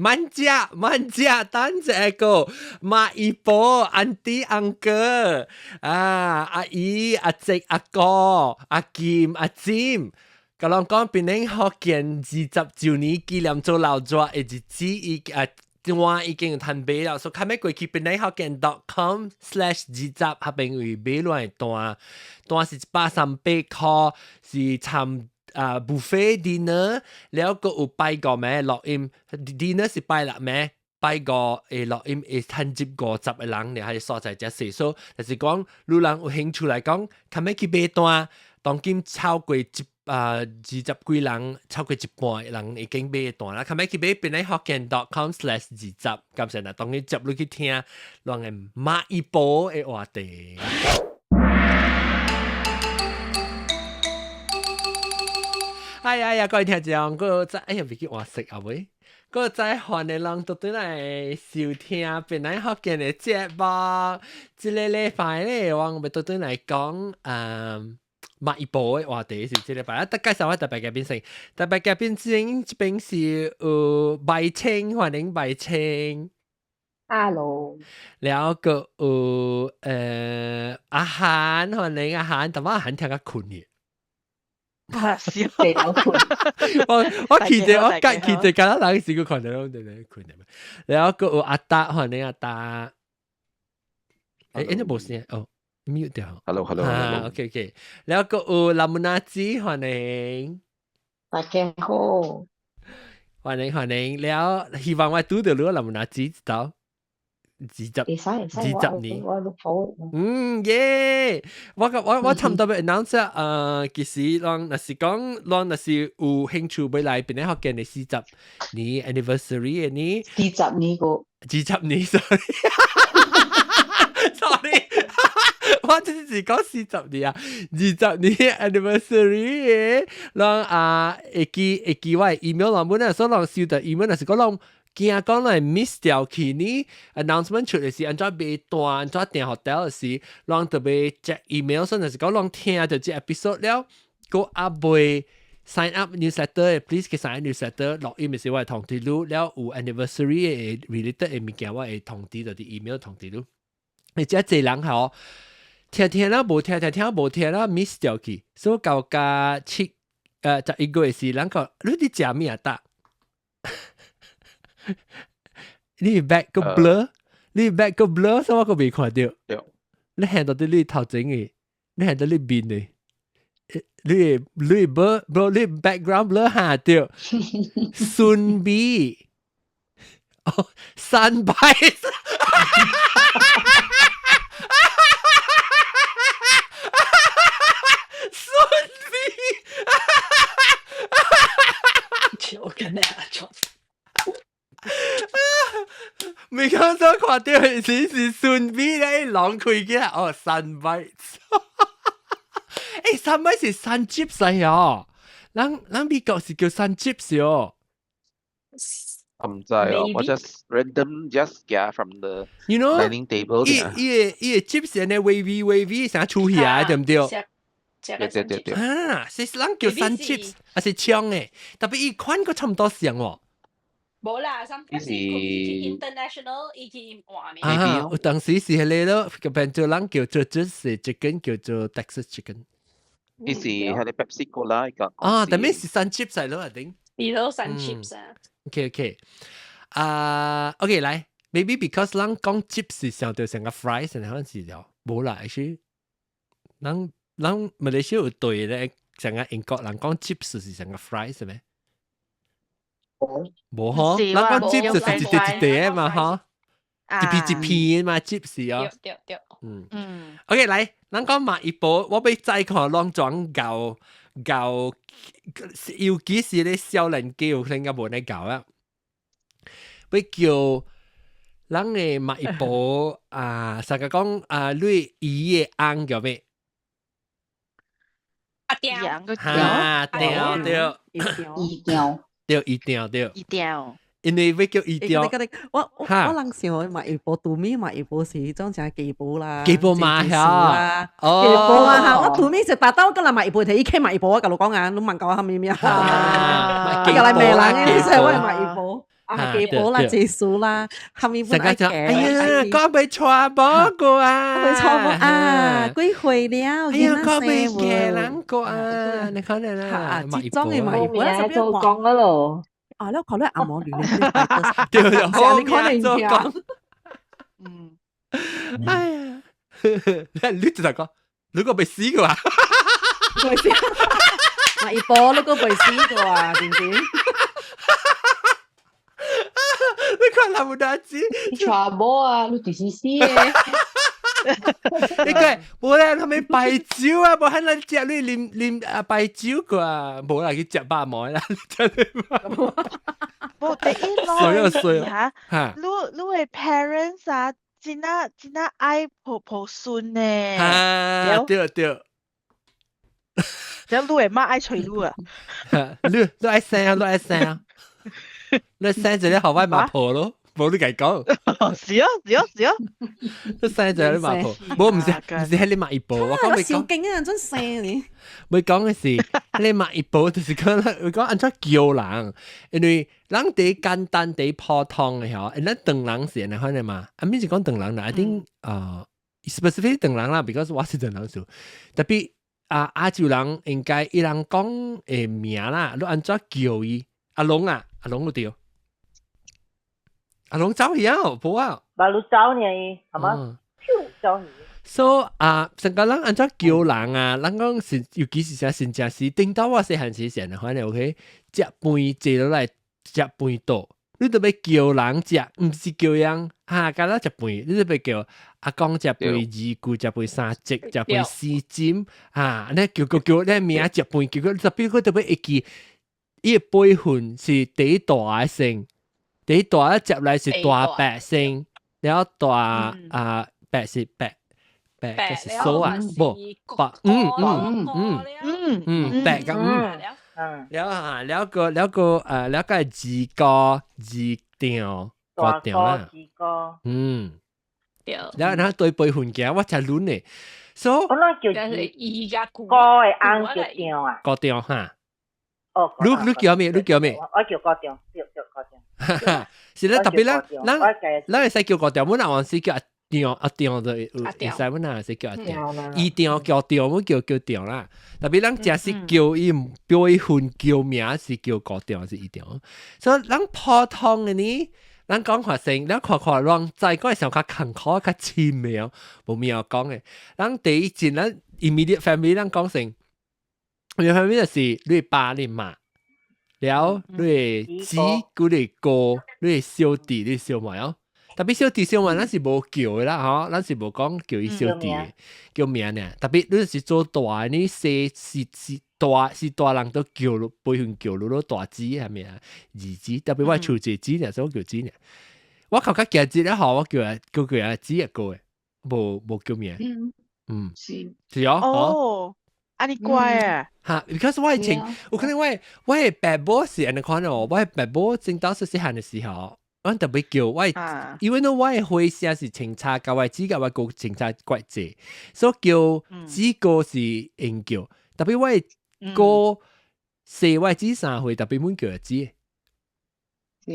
慢食，等一個，買一波，auntie uncle，阿姨、阿姐、阿哥、阿金、阿尖，甲人講邊領福建20周年紀念做老紙嘅日子我已經攤買了，所以看咩過去邊領福建.com/20下邊會買落嚟單是138塊，是參buffet dinner，แล้วก็有拜個咩錄音 dinner 是拜六咩？拜個錄音攤接50個人，你係所在只時數，但是講有人有興趣嚟講，看咩去買單，當今超過20幾人，超過一半人已經買單啦。看咩去買邊個福建.com/20，感謝啦，當你接落去聽，讓人買一波嘅話題。哎呀，各位聽眾，我在哎呀，別記話食啊喂，我在韓嘅人都對來收聽邊來福建嘅節目，這個禮拜咧，我咪都對來講買一波嘅話題是這禮拜，介紹下特別嘉賓先，特別嘉賓先，這邊是白青，歡迎白青。Hello，แล้วก็อาหาร歡迎อาหารแต่ว่าอาหาร聽得困嘅。地有困，我記住簡單冷事個群嚟對困嚟，然後個有阿達，歡迎阿達。誒，冇聲哦 ，mute 掉。Hello。OK，然後個有林木納子，歡迎。大家好，歡迎，然後希望我讀到你林木納子知道。20年，我錄好。耶！我差唔多要 announce 其實若是講，若是有興趣要來邊個福建嘅40年 anniversary 嘅呢40年個，20年 sorry， 我只是講40年啊，20年 anniversary 嘅，會記我 email 啦，本來所以收到 email 係講驚講來 miss 掉佢呢 announcement 出嚟時，安怎買單，安怎訂 hotel 嘅時，讓特別 check email，所以係講讓聽到這 episode 了，個阿妹 sign up newsletter，please 去 sign up newsletter，落 email 時我係通知你，了有 anniversary 嘅 related 嘅物件我係通知到啲 email 通知你。你即係這人係聽啦，冇聽啦 miss 掉佢，所以舊家11個時，人講你啲食咩得？你 back 個 blur，所以我個未看到。你睇到啲你頭前嘅，你睇到你面嘅，你 blur 你 background blur 下掉。Soon be， 哦 sunbite， Soon be， 我跟你講。未講到看到係是順便咧，浪開嘅哦 sunbite， sunbite 是 sun chips 嚟哦，人美國是叫 sun chips 哦。唔知哦，我 just random just get from the You know dining table 伊 chips 係呢 wavy 成日出去啊，對唔對？對。是人叫 sun chips，還是槍嘅？特別伊款個差唔多像喎。冇啦，甚至是 international 已經話咩？有當時是你咯，個變做人叫做 just chicken， 叫做 Texas chicken。呢時係你 Pepsi Cola 一個。但係是 sun chips 嚟咯，I think。你都 sun chips 啊？OK， OK， 來 ，maybe because 人講 chips 是相對成個 fries，可能是了，冇啦，係人馬來西亞有對咧，成個英國人講 chips 是成個 fries 咩？冇嗬，人講 chips 就是一塊啊嘛，嗬，一片嘛 chips 哦。對。OK， 來，人講買一波，我俾再看兩種舊，尤其是咧少年家有應該冇得搞啊，俾叫人嘅買一波成個講你魚嘅餡叫咩？釣，因為要叫魚釣。我人想買一波杜米買一波是種只雞煲啦，雞煲嘛嚇，雞煲啊！我杜米食白刀，跟住買一波，睇伊傾買一波，我甲你講啊，你問我係咪咩啊？雞嚟咩人嘅？你使我買一波。幾寶啦，借數啦，後面成家就哎呀，講講被錯波個啊，佢錯冇啊，幾回了，哎呀，講被嘅人個啊，你可能啦，接裝嘅嘛，後面係做工嗰度，啊，你考慮阿毛亂嚟，對對，後你可能面做工，嗯，哎呀，你就講，如果被死嘅話，買一波你個被死過啊，點點？你看他們大字，你傳播啊，你第四嘅，你講冇啦，他們擺酒啊，冇喊人食你啉啊擺酒個啊，冇啦，佢食白麥啦，真係冇第一衰啊衰咯，嚇，嚇你嘅 parents 啊，真係愛抱孫呢，嚇，對對，只你嘅媽愛隨你啊，你愛生啊，你愛生啊，你生就你學歪麻婆咯，冇你計講。是啊，都生就有啲麻婆，冇唔是喺你買一部，我講我未講，笑勁啊，真正你。未講嘅事，你買一部就是講，我講按照叫人，因為人哋簡單地普通嘅嗬，那等人是人可能嘛，啊咪是講等人啦，I think specific 等人啦，because 我是等人數，特別亞洲人應該一人講誒名啦，你按照叫伊阿龍啊，阿龍嗰條。阿龍走去啊，冇啊。馬路走呢，係嘛？走呢。So 成個人按照叫人啊，人講是尤其是啥新加坡，頂到我細漢時時，可能 OK， 食飯坐落來食飯倒，你特別叫人食，唔是叫人加啦食飯，你特別叫阿公食飯二姑食飯三隻食飯四針你叫你名食飯叫佢特別佢特別會記，伊個輩份是第一大嘅姓。第一大接嚟是大白姓，然後大白是白就是數啊，冇白白咁แล้วก็จีกเตียวกเตียว啦，แล้ว對輩份嘅我就亂嚟，所以我諗叫字哥嘅啱叫調啊，個調嚇，哦，你叫咩？你叫咩？我叫個調，叫個調。是咧特別咧，咱會使叫個調，阮阿王是叫阿調就會使阮阿是叫阿調，伊調叫調，阮叫調啦。特別咱真是叫伊輩份叫名是叫個調是伊調，所以咱普通嘅呢，咱講話聲，咱看亂在嗰個時候較坎坷較淺妙，無妙講嘅。咱第一陣咱 immediate family 咱講成 immediate family 就是你爸你媽。了，你係姊，佢哋哥，你係小弟，你小妹哦。特別小弟小妹，咱是無叫嘅啦，嗬，咱是無講叫伊小弟嘅，叫名呢。特別你是做大，你細是大人都叫咯，輩份叫咯，大姊係咪啊？二姊，特別我係厝姐姊呢，所以我叫姊呢。我求家姐咧，嗬，我叫佢阿姊一個嘅，無叫名。是哦。啊你乖啊！嚇 ，because 我係情，我可能我係爸爸是人哋看到我係爸爸正到細細漢嘅時候，我特別叫我係，因為我係會寫是情差，教我指教我個情差怪濟，所以叫指個是應叫，特別我係個四位指三歲，特別滿叫指。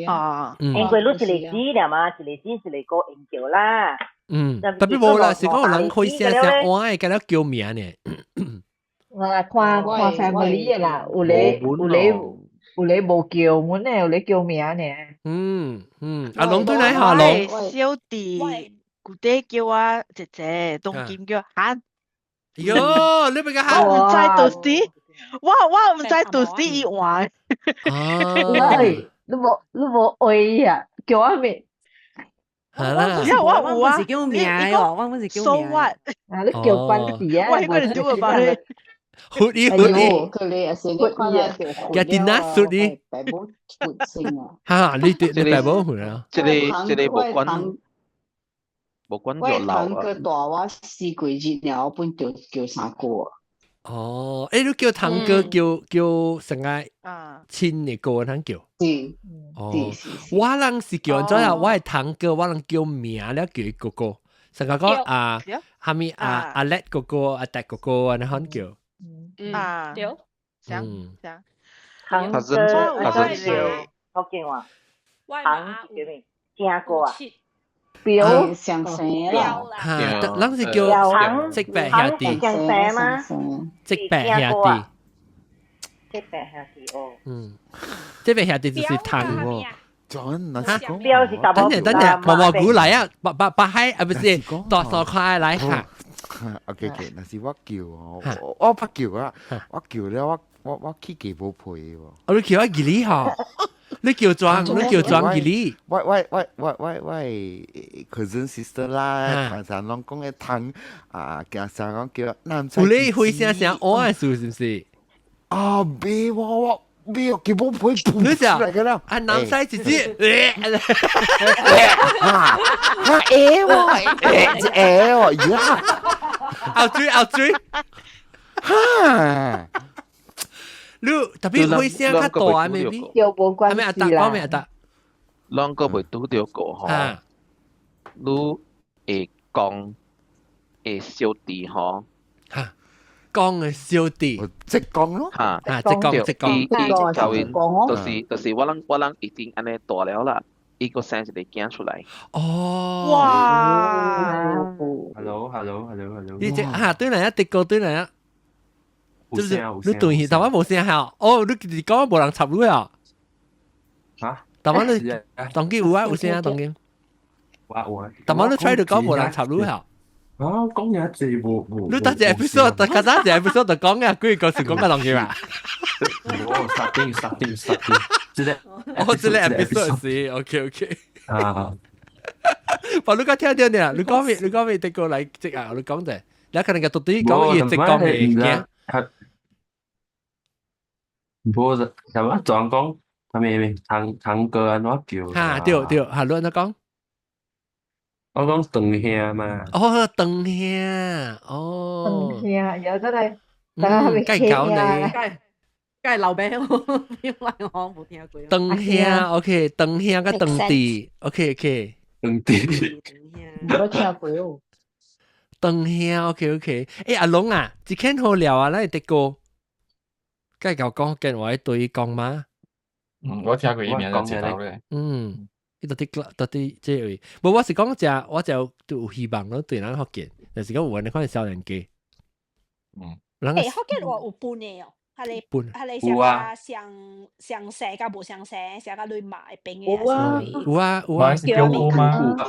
哦，應該你是嚟指啦嘛，是嚟指是嚟個應叫啦。特別冇啦，是講人會寫我係咁樣叫名呢。我看 family 嘅啦，有你無叫，阮咧有你叫名呢。阿龍對你下龍，小弟，古爹叫我姐姐，東劍叫漢。喲，你咪個漢，我唔知到時，我唔知到時伊話。你無愛啊，叫我咩？係啦，我唔是叫名喎，我唔是叫名。你叫關事啊？我係個人做法咧。活啲，佢哋啊，成日看下條嘅電腦熟啲，爸爸活性啊！嚇你爸爸會啊？即係無關我咗堂老啊！佢大我4幾日了，我本叫3個。哦，你叫堂哥叫成個親嘅個人叫。是。哦，我人是叫咗啦，我係堂哥，我人叫名了叫哥哥，成個講下面阿叻哥哥、阿達哥哥啊，你肯叫。對，想，他是福建話。行是叫咩？正哥啊，表上升标啦，啦，嚇，咱是表叫行即白兄行弟是，上蛇嗎？即白兄弟，即白兄弟哦，即白兄弟就标是糖。啊，John 那哈是講表是大等陣，等陣，毛毛菇嚟啊！把閪啊，不是那是講多少塊嚟嚇？ OK OK，那是我叫哈我不叫啊哈，我叫咧我去幾部配喎。我你叫我吉利嗬，你叫裝，你叫裝吉利。喂 cousin sister 啦，唐山攏講嘅湯啊，經常講叫南有你會聲聲我係是不是？啊，別我叫部配你就嚟嘅啦，啊南西姐姐，啊喎，呀，後追，哈，你特別會聲較大啊，maybe。有冇關係咪阿達係講咩阿啦？達？啷個袂拄着過吼？嚇你會講會小弟吼，嚇，講嘅小弟我即講咯，嚇。啊，即講即講。伊教因講就是我人已經安尼大了啦，伊個生一個囝出來。哦，哇， Hello，你即嚇對嚟啊，迪哥對嚟啊，有聲有聲。你對戲台灣冇聲效，哦，你講冇人插你啊？嚇？台灣你是啊，當機有啊，有聲啊，當機。我台灣你 try 到講冇人插你啊？啊，講嘢字冇。你得隻 episode，特較單隻 episode 就講嘅，佢個是講嘅當機嘛？哦，starting，即係我知你 episode 是，OK。啊，把你講聽到呢？你講咩？迪哥嚟即啊？你講啫，你可能個到底講嘢即講嘅嘅。冇就係嘛？撞講係咪堂哥安怎叫？嚇，對，嚇，你安怎講？我講長兄嘛。哦，長兄，哦，有真係，大家係咪梗係搞你。梗係留俾我，因為我冇聽過。長兄，OK，長兄個長弟，OK，長弟。冇聽過哦。長兄，OK，誒，阿龍啊，一傾好聊啊，咱迪哥，梗係講緊我對講嘛，我聽過伊名就知道咧。呢到底即係，無我是講只，我就有希望咯，對咱福建，但是講有人看少年家，誒，福建話有半嘅哦。係你上蛇甲無上蛇，上甲亂買餅嘅。有啊，叫我嘛，特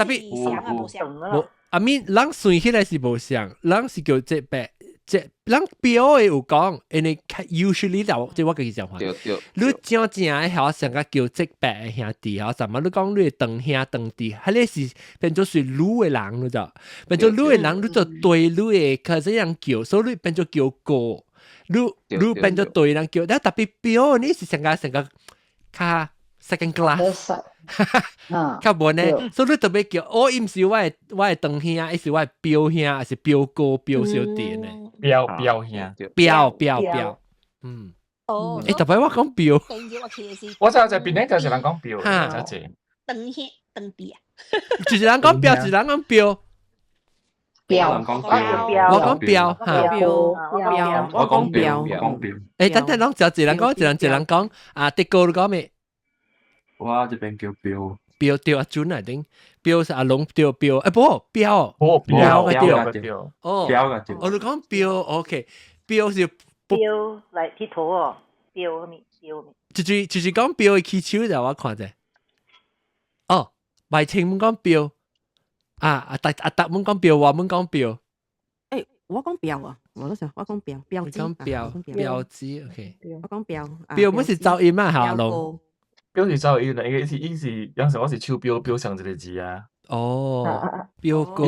別上啊無上。阿咪，人算起來是無上，人是叫即白，即人標嘅有講，因為 usually 就即我嘅講法，你真正嘅曉上個叫即白嘅兄弟曉，什麼你講你長兄長弟，係你是變做是女嘅人你就，變做女嘅人你就對女嘅，佢這樣叫，所以你變做叫哥。你變咗對人叫，但特別標呢是成個卡 second class， 較無呢，所以你特別叫，我唔是我係長兄，而是我係標兄，還是標哥標小弟呢？標兄，標，哦，誒特別我講標，我就邊咧就是人講標，就係長兄長弟啊，就是人講標，就是人講標。我講標，我講標。誒，等陣講就一人講，啊，迪哥你講咩？我這邊叫標。標對阿準啊，頂標是阿龍對標，誒不標嘅對，哦，標嘅對。我哋講標 ，OK，標是標嚟鐵土哦，標咩？就是講標嘅起手就我看者，哦，賣清唔講標。阿達們講標，我們講標。誒，我講標啊，我都想我講標標誌 ，OK。我講標，標唔是噪音啊，嚇龍。標是噪音嚟嘅，伊是有時我是手標上一個字啊。哦，標歌。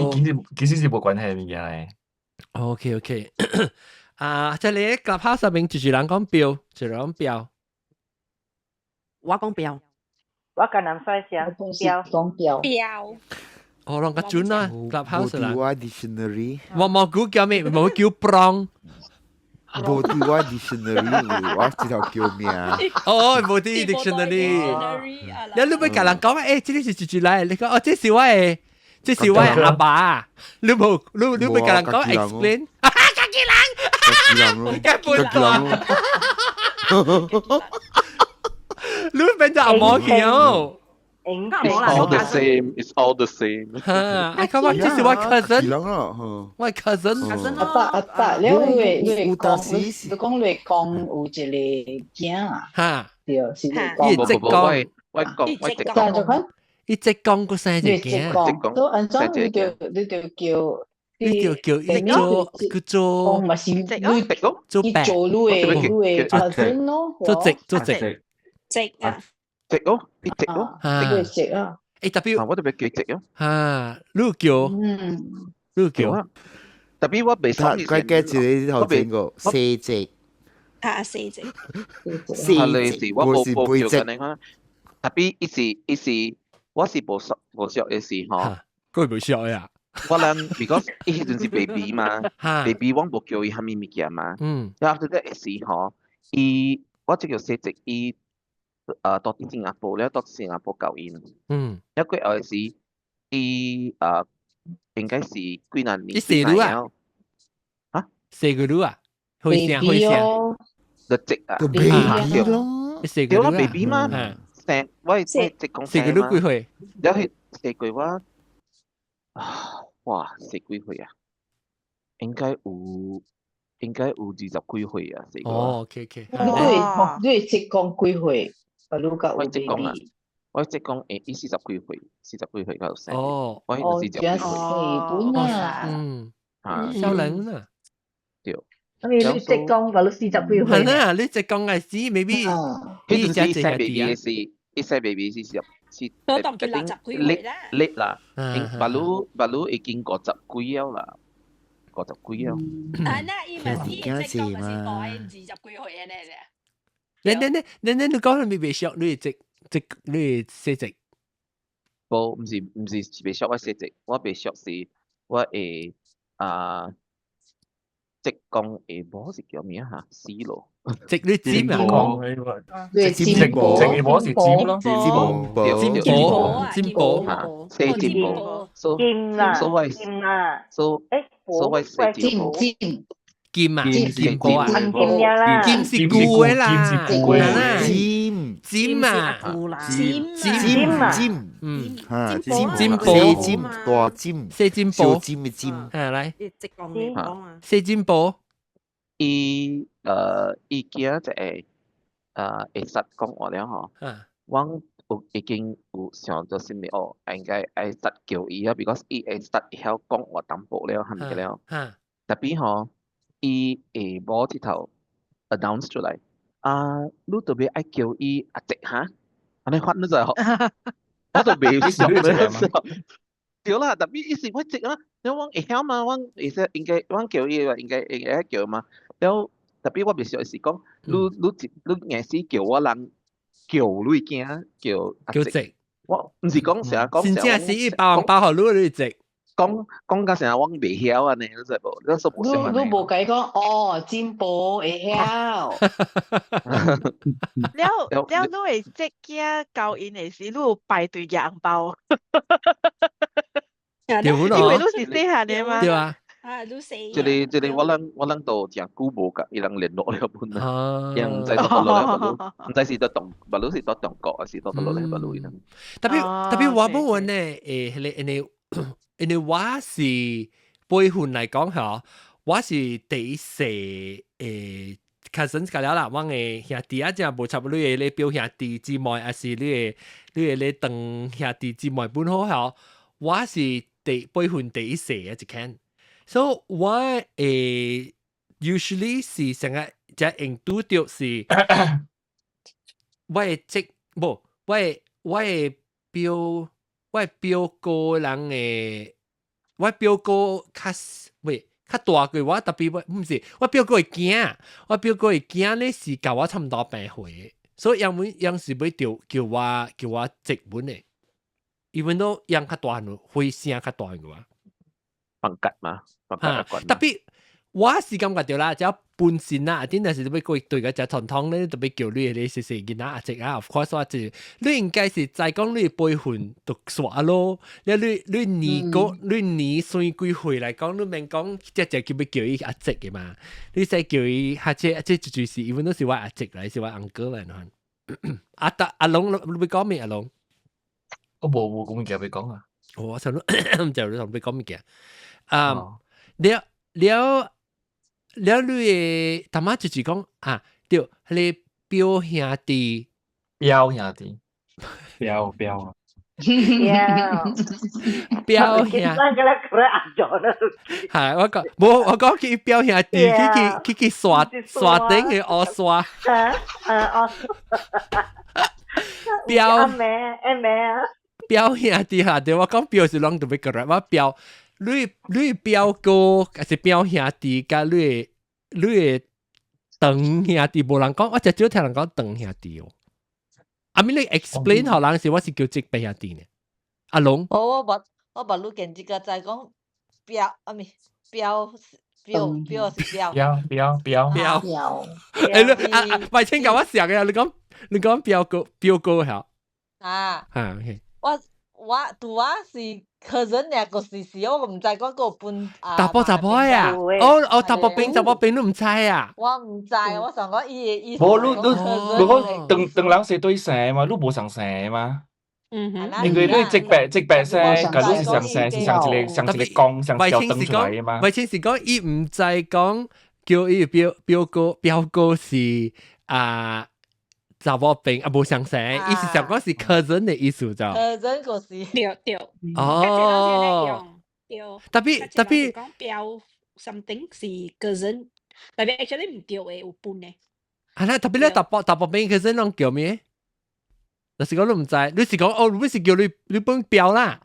其實是冇關係嘅物件嚟。OK，啊，即係你喺 Clubhouse 上面住人講標，住人講標。我講標。我跟南西講標。哦，啷個準啊 ？Clubhouse 啦。冇dictionary。冇估叫咩？冇叫 prong。冇啲 dictionary，我只頭叫咩啊？哦，冇啲 dictionary。你咪同人講誒，呢啲是住嚟，你講哦，這是我嘅阿爸。你咪同人講 explain。啊，家己人咯。你變咗阿毛橋。It's all the same. It's all the same. 哈，I come on，這是我 cousin，我 cousin 阿爸，你講你講有一個囝啊，哈，對，是你不，我講，伊直講個生隻囝，都安怎你就叫。你就叫做嘛是做白，做cousin咯，做直啊，直哦，你直哦，直啊，特別我特別叫直哦，哈，你叫啊，特別我未想佢嘅字你頭先個四隻，四隻，我冇叫緊你看，特別一時我是冇熟嘅時候，佢冇熟呀。我諗 because 伊迄陣是 baby 嘛，baby 我冇叫伊蝦米物件嘛，然後after that 時候，我即叫細隻伊到新加坡咧，到新加坡教因，一個後時伊應該是幾年？你四女啊？嚇？四個女啊？會聲，就直啊，叫啦 baby 嘛，成喂直講四個女幾歲？有係四個我。哇，四幾歲啊？應該有20幾歲啊，四個。哦 ，OK， 你直講幾歲？我直講啊，我直講伊40幾歲到生。哦，我係40幾歲。本啊，少年啊。對。你直講話你40幾歲。係啊，你直講係是 maybe。呢陣時細 baby 嘅事，一細 baby 是40。我當佢60幾歲啦。叻啦，巴魯已經50幾啦，50幾啊。那伊咪是即講咪是大20幾歲咧。你講你未熟，你細隻。唔是未熟，我細隻，我未熟是我會即講冇是叫咩嚇？死咯。直你尖啊！對尖波，直波是尖咯，尖波，四尖波，尖啦，所謂四尖波，尖啊，尖波啊，尖是菇嘅啦，尖啊，尖波，大尖，四尖波，小尖嘅尖，嚟，直講你講啊，四尖波。伊囝就會實講話了吼，我已經有想到心裡哦，應該會實叫伊啊 ，because 伊會實曉講話淡薄了，係咪了？特別吼，伊會無佚頭 announce 出來，你特別愛叫伊阿直哈，安尼發你就好，我就未想到。對啦，特別伊是我直啦，因為我會曉嘛，我會說應該我叫伊話應該會叫嘛，然後特別我未想是講，你硬是叫我人叫你囝叫直，我唔是講成日講，真正是伊包好你直，講甲成日我未曉啊呢，你知無？你所冇想你無計講尖波會曉。了你會即囝教因的時，你有排隊養包。對唔咯？因為都是細漢的嘛。對啊。都細。即係我諗到真久無甲伊人聯絡了本啦，因唔知到倒落來，唔知是到中，巴魯是到中國，還是到倒落來巴魯伊人。特別我冇問呢，因為我是輩份嚟講嚇，我是第一世cousin 㗎啦，我嘅兄弟啊，真係無差不多你表兄弟姊妹，還是你嘅當兄弟姊妹本好嚇，我是輩份第一世啊，一間。So 我usually 是成日只印度掉是，我係即冇，我係表哥人嘅，我表哥較大個我特別唔是，我表哥嘅囝咧是教我差唔多8歲，所以樣時要叫我直本嘅，even though 樣較大個，會聲較大個。放格嘛，特別我是感覺到啦，只要本身啦，點解是特別過對嘅只傳統咧，特別叫你細細囡仔阿直啊 ，of course 我知，你應該是在講你輩份讀耍咯，你年歲幾歲嚟講，你免講只叫伊阿直嘅嘛，你使叫伊或者即就是，even 都是我阿直嚟，是我 uncle 嚟阿龍，你會講咩？阿龍，我冇咁嘅俾講啊。我想就你同你講咩嘅？了，你頭媽就是講啊，對，你表兄弟，表兄弟，表啊。表兄，係我講冇，我講佢表兄弟，佢刷頂嘅我刷，表兄弟下對我講表是啷度要個我表，你表哥還是表兄弟，甲你長兄弟無人講，我就少聽人講長兄弟哦。阿咪你 explain 好人是我是叫直伯兄弟呢？阿龍，我把路見這個在講表啊咪表是表。誒，咪請教我成嘅，你講表哥嚇？OK。我是cousin 兩個事，我唔知嗰個半大波啊！哦，大波兵都唔知啊！我唔知，我想講伊冇你講等人是對姓嘛，你冇上姓嘛？因為你直白姓，咁你是上姓是上一個講上條登出來嘅嘛。咪先是講伊唔知講叫伊表哥是查某兵無上姓，意思上講是 cousin 的意思就。cousin 個是對。哦。特別講表 something 是 cousin，特別 actually 唔對嘅有半嘅。係啦，特別咧查甫兵 cousin 攏叫咩？就是講你唔知，你是講你是叫你本表啦。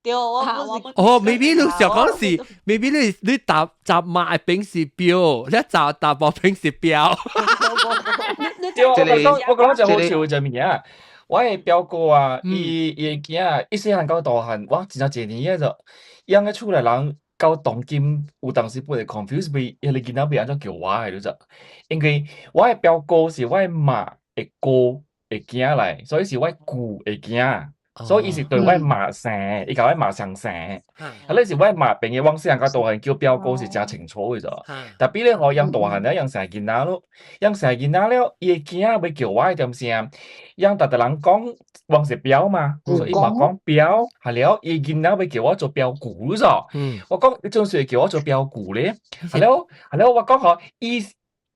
對，我maybe 你想講是 ，maybe 你查馬兵是表，你查甫兵是表。我講就好笑就咩啊！我嘅表哥啊，伊嘅囝啊，一細漢到大漢，我真係一年就養嘅出來人到當今有當時不會 confuse 被伊個囡仔被安怎叫我嘅就，因為我嘅表哥是我嘅媽嘅哥嘅囝嚟，所以是我姑嘅囝。所以伊是對我媽生，伊甲我媽上生。係咧是我媽病嘅，往細漢到大漢叫表哥是真清楚嘅啫。特別咧我養大漢咧養成囡仔咯，養成囡仔了，伊嘅囝要叫我嘅點聲，養大人講往是表嘛，所以嘛講表，係了伊囡仔要叫我做表姑咗。我講你總是叫我做表姑咧，係了我講嗬，伊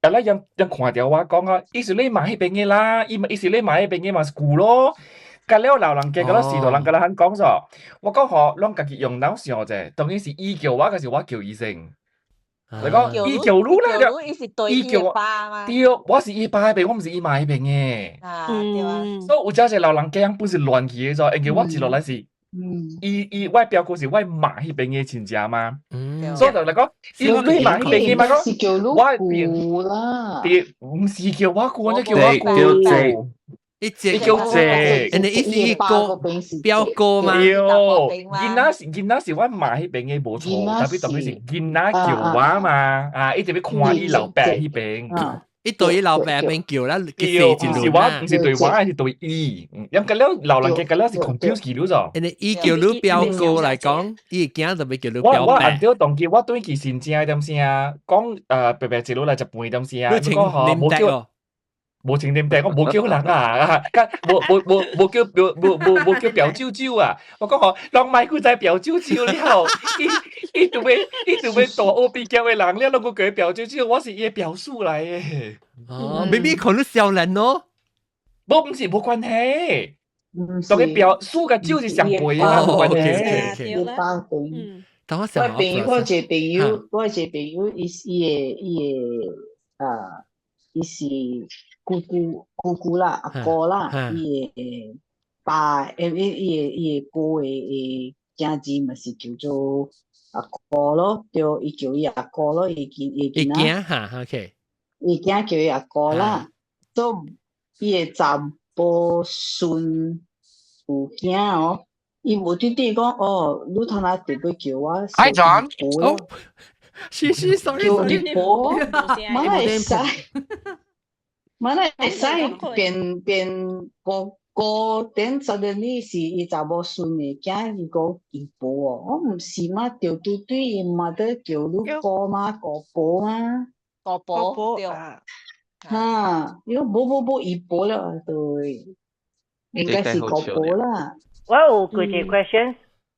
係啦養看掉我講啊，伊是你買迄邊嘅啦，伊是你買迄邊嘅嘛是姑咯。隔了老人家，隔了時代人，隔了肯講咗。我講嗬，啷家己用腦想啫。當然是伊叫我，還是我叫伊先。你講伊叫你啦，伊叫我。對，我是伊爸嗰邊，我唔是伊媽嗰邊嘅。對啊。所以有隻老人家本是亂去嘅咗，因為我接落來是，伊我表哥是我媽嗰邊嘅親戚嘛。所以就嚟講，伊你媽嗰邊嘅嘛講，是叫你姑啦。唔是叫我姑，我叫我姑。一叫姐，人哋一是哥表哥嘛。囡仔是我媽迄邊嘅冇錯，特別是囡仔叫我嘛，啊，一直要看伊老爸迄邊，一對伊老爸邊叫啦，唔是我，唔是對我，係對伊。因咁了老人家咁了是 confuse 佢咗咗。人哋伊叫你表哥嚟講，伊驚就咪叫你表爸。我按照當機，我對佢先正點先啊，講白白一路來就半點先啊，你講嗬冇叫。冇情點病，我冇叫人啊，冇叫表舅舅啊！我講嗬，讓買佢在表舅舅了，伊做咩大奧比較嘅人了，讓我叫表舅舅，我是伊表叔嚟嘅。maybe 可能少人咯，唔是冇關係，當佢表叔嘅舅是上輩啦，冇關係。等我想下。我一個朋友，伊是姑姑啦，阿哥啦，伊個爸，伊個哥嘅囝子咪是叫做阿哥咯，對，伊叫伊阿哥咯，伊囝哈 ，OK， 伊囝叫伊阿哥啦，所以伊個查甫孫有囝哦，伊無對講哦，你通哪特別叫我小姨婆咯，叫姨婆，馬來使變個點suddenly是伊查某孫嘅囝，伊個姨婆哦，我唔是嘛，對，伊嘛得叫你哥嘛，哥婆嘛，哥婆對，哈，因為冇姨婆啦，對，應該是姑婆啦。我有幾個 question，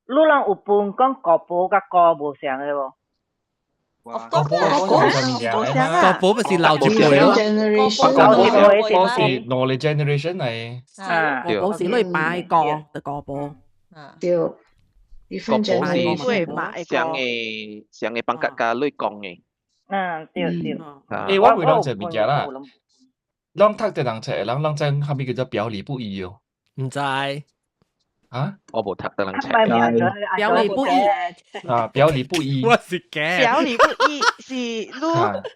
你人有分講姑婆甲姑無相嘅無？個波係上面嘅，個波咪是老一輩咯，個是knowledge generation 嚟，個波是類拜個的個波，對，different generation，上嘅幫家家類講嘅，對。誒，我會諗就物件啦，諗讀嘅人出嚟，諗真後面叫做表裏不一哦，唔知。啊，我冇讀得人出，表裏不一啊，表裏不一，我是嘅，表裏不一是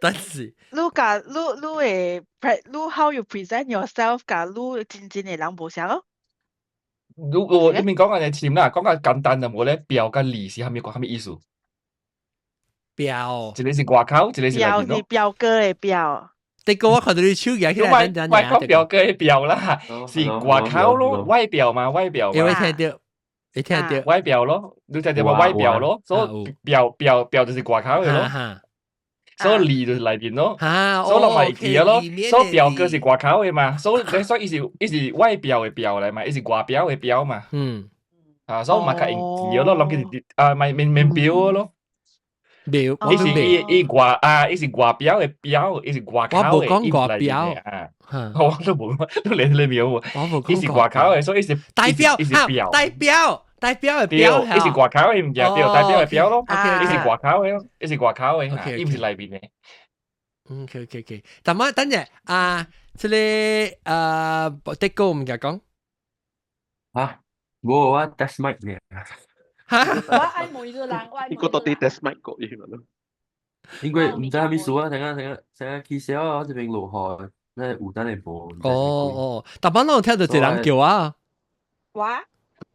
但是你會你 how you present yourself 㗎，你真正嘅人無相咯。如果你咪講緊嘅詞啦，講緊簡單就冇咧，表跟裏是係咪意思？表，一個是外口，一個是內面咯。是表哥嘅表。第個我看到你手舉起來，真外講表哥嘅表啦，是外口咯，外表嘛，外表嘛。你會聽到，你聽到外表咯，你聽到嘛外表咯，所以表就是外口嘅咯，所以裏就是內面咯，所以落埋記咯，所以表哥是外口嘅嘛，所以伊是外表嘅表嚟嘛，伊是外表嘅表嘛，所以咪較用記咯，諗佢啊咪面表咯。表，伊是外表嘅表，伊是外口嘅，我冇講外表啊，我都冇，都你冇喎，伊是外口嘅，所以伊是代表，伊是表，代表嘅表，伊是外口嘅唔叫代表嘅表咯，伊是外口嘅咯，伊是外口嘅，伊唔是內邊嘅。OK，但係等陣啊，即係的哥唔該講啊，我 test mic 嘅。我愛每個人，我愛每個人。呢個到底 test mic 個嘢咯。因為唔知係咪數啊？成日起小啊，這邊落雨，咧有等你播。哦，但係我聽到一人叫啊。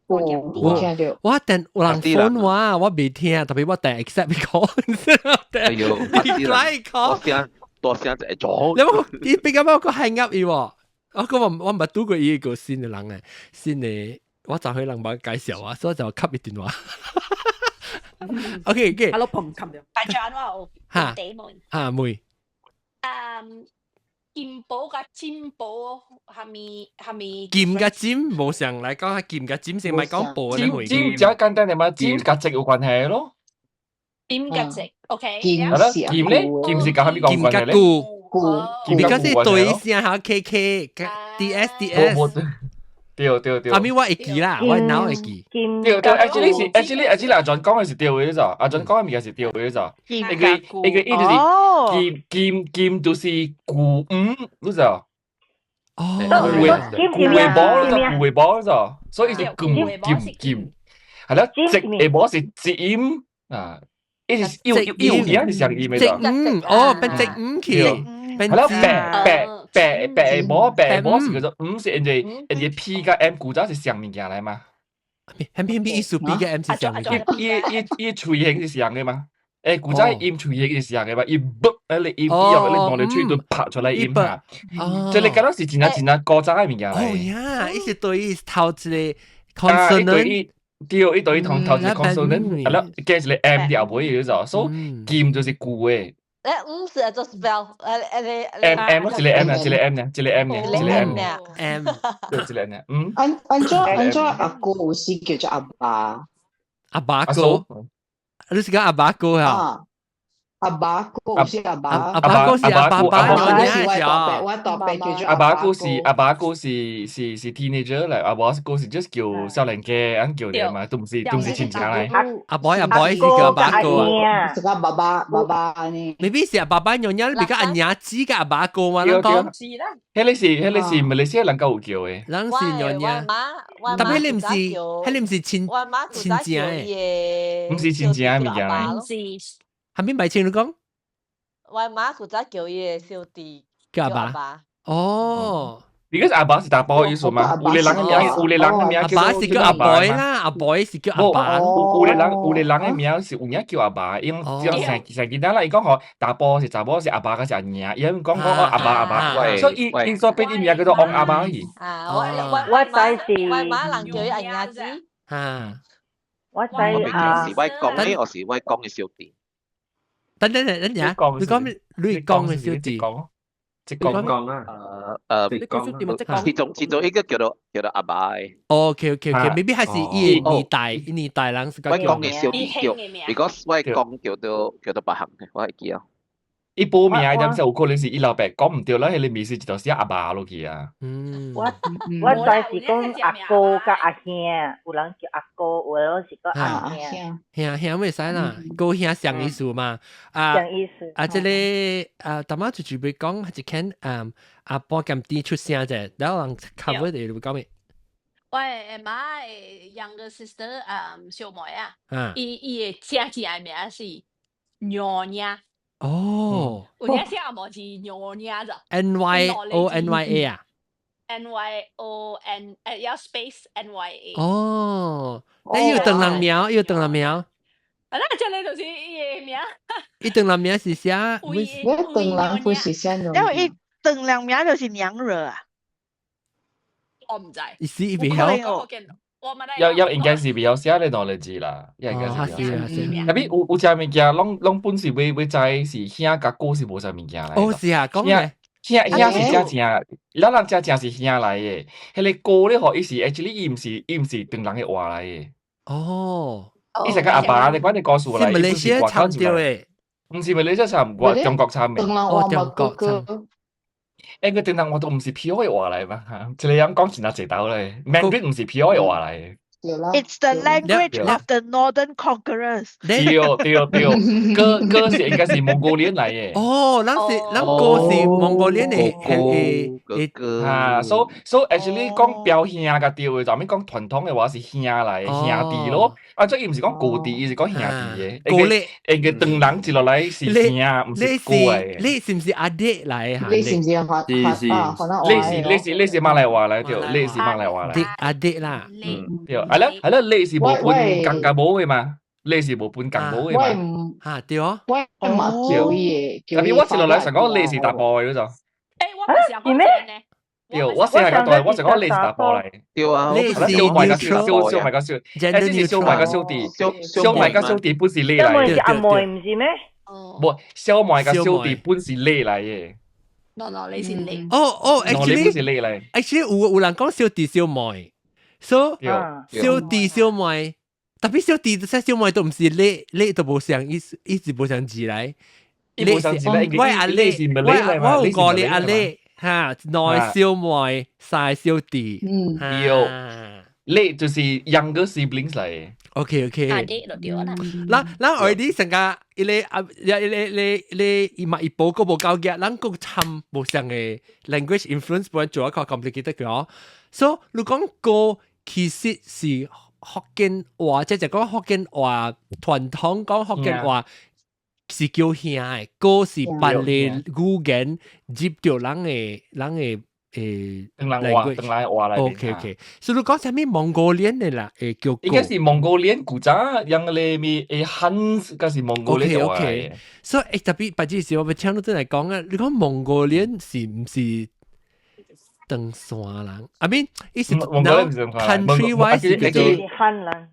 我聽到。我等有人 phone 我未聽，特別我等 accept 講。哎呦，多聲就係咗。你冇，伊邊咁樣個hang up 伊喎？我唔係拄過伊個新嘅人嘅，新嘅。我就去人幫介紹啊，所以就吸一電話。OK，阿老婆唔冚咗。大將我有地門。妹。劍寶甲尖寶係咪？劍甲尖冇上嚟講下劍甲尖先，唔係講寶咧。尖就簡單啲嘛，尖甲直有關係咯。尖甲直 ，OK。係咯，劍咧，劍是講係咪講關係咧？劍甲是對先下 KK DS。對。阿咪我會記啦，我腦會記。對，actually 阿 John 講嘅是對嘅咋，阿 John 講嘅物件是對嘅咋。一個劍就是古你知道？古微波咋，所以是劍，係啦，直微波是直音啊，一是有嘢係上音嘅咋。變直去。係啦，白波是叫做是人哋 P 加 M 古早是上物件嚟嘛？偏意思 P 加 M 是上物件。伊錘形是上嘅嘛？古早音錘形是上嘅嘛？伊卜你音用你當你吹到拍出嚟音啊！即係你覺得是真係古早嘅物件嚟。哦呀，伊是對伊頭一個 consonant。對，伊對伊頭一個 consonant， 係啦，加一個 M 啲後尾嘅咋，所以劍就是古嘅。是做 spell， M 一個 M 呢，一個 M 呢，一個 M 呢，一個 M 呢 ，M， 對，一個 M 呢，安怎阿哥有時叫做阿爸？阿爸哥，你是講阿爸哥啊？阿爸哥是阿爸，阿爸哥是阿爸爸，我特別叫做阿爸哥是 teenager 嚟，阿爸哥是 just 叫少年嘅，咁叫你嘛，都唔是親戚嚟。阿 boy 是叫阿爸哥啊，是個爸爸呢？未必是阿爸爸娘娘，你比較阿娘子嘅阿爸哥嘛？你講，迄個是馬來西亞人夠有叫嘅，人是娘娘，但係你唔是親情嘅，唔是親情嘅物件嚟。係咪咪清你講？我媽負責叫伊嘅小弟叫阿爸。哦，because 阿爸是大波意思嘛？有啲人嘅名，阿爸是叫阿 boy 啦，阿 boy 是叫阿爸。有啲人嘅名是有人叫阿爸，因成見得啦。伊講嗬，大波是阿爸，嗰是阿娘。伊講阿爸，所以伊所俾啲名叫做昂阿爸而已。我仔是我媽人叫伊阿娘子。我仔是外公呢，我是外公嘅小弟。等下，你講嘅小弟，即講啦。其中一個叫做阿爸嘅。OK，maybe 係是二代人是我講嘅小弟叫 ，because 我係講叫做白行嘅，我係記啊。伊報名點先有可能是伊老爸講唔對啦，迄個名字就寫阿爸落去啊。我知是講阿哥甲阿兄，有人叫阿哥，有人是講阿兄。兄未使啦，高兄上意思嘛。上意思。即個大媽就準備講一間阿波咁啲出聲啫，然後人 cover 你會講咩？我媽younger sister 小妹啊，伊嘅正嘅名是娘娘。哦，有啲寫冇字娘娘咋 ？NYONYA 啊 ？NYON 有 space NYA。哦，你要鄧人苗，要鄧人苗。那這裡就是伊嘅名。伊鄧人苗是寫，鄧人不是寫娘。因為伊鄧人名就是娘惹啊。我唔知。意思比較。要應該是比較寫嘅knowledge啦，應該是比較。特別有隻物件，攏本是會知是兄甲哥是無啥物件來。哦，是啊，講嘅。兄是正正，咱人正是兄來嘅。迄個哥咧，吼，伊是 actually 伊唔是鄧人嘅話來嘅。哦。伊是個阿爸，你講你告訴來，伊唔是外口出來。唔是馬來西亞參，我中國參嘅。哦，中國參。誒，個鄧人話都唔是 pure 嘅話嚟嘛嚇，即係你咁講前下直斗咧，Mandarin 唔是 pure 嘅話嚟。It's the language of the northern conquerors。對，哥是應該是蒙古人嚟嘅。哦，咱哥是蒙古人嘅。嚇，so actually 講表兄嘅調嘅，就咁講傳統嘅話是兄嚟，兄弟咯。啊，即係唔是講哥弟，而是講兄弟嘅。哥咧，誒個鄧人接落嚟是兄，唔是哥嘅。你是唔是阿弟嚟？你是唔是你是馬來話嚟條，你是馬來話嚟。阿弟啦，對。係啦，你是無半更加冇嘅嘛？你是無半更冇嘅嘛？嚇對哦，我唔少嘢。特別我接落嚟成講你是大波嘅嗰種。誒，我唔係講咩？對，我成日講我成講你是大波嚟。對啊，你是小埋個小，誒，是小埋個小弟，小埋個小弟本是你嚟。因為阿妹唔是咩？唔，小埋個小弟本是你嚟嘅。no，你是你。哦 ，actually 有人講小弟小妹。So 小弟小妹，特別小弟小妹都唔是你都冇上一直冇上字嚟，我阿你，我有過你阿你嚇，內小妹曬小弟，你就是 younger siblings 嚟。OK，阿弟就對啦。嗱我哋成個你買一部嗰部交嘅，咱個參冇上嘅 language influence 本做一個 complicated 嘅，so 你講個。其實是福建話，即係講福建話傳統講福建話是叫兄嘅，哥是別嘅語言接到人嘅鄧人話嚟。OK，所以你講啥咪蒙古人嘅啦，叫哥。應該是蒙古人古早樣咧咪漢，嗰是蒙古人話嚟。所以特別，或者是我咪聽到真係講啊，你講蒙古人是唔是？登山人 ，I mean，意思 country wise 叫做，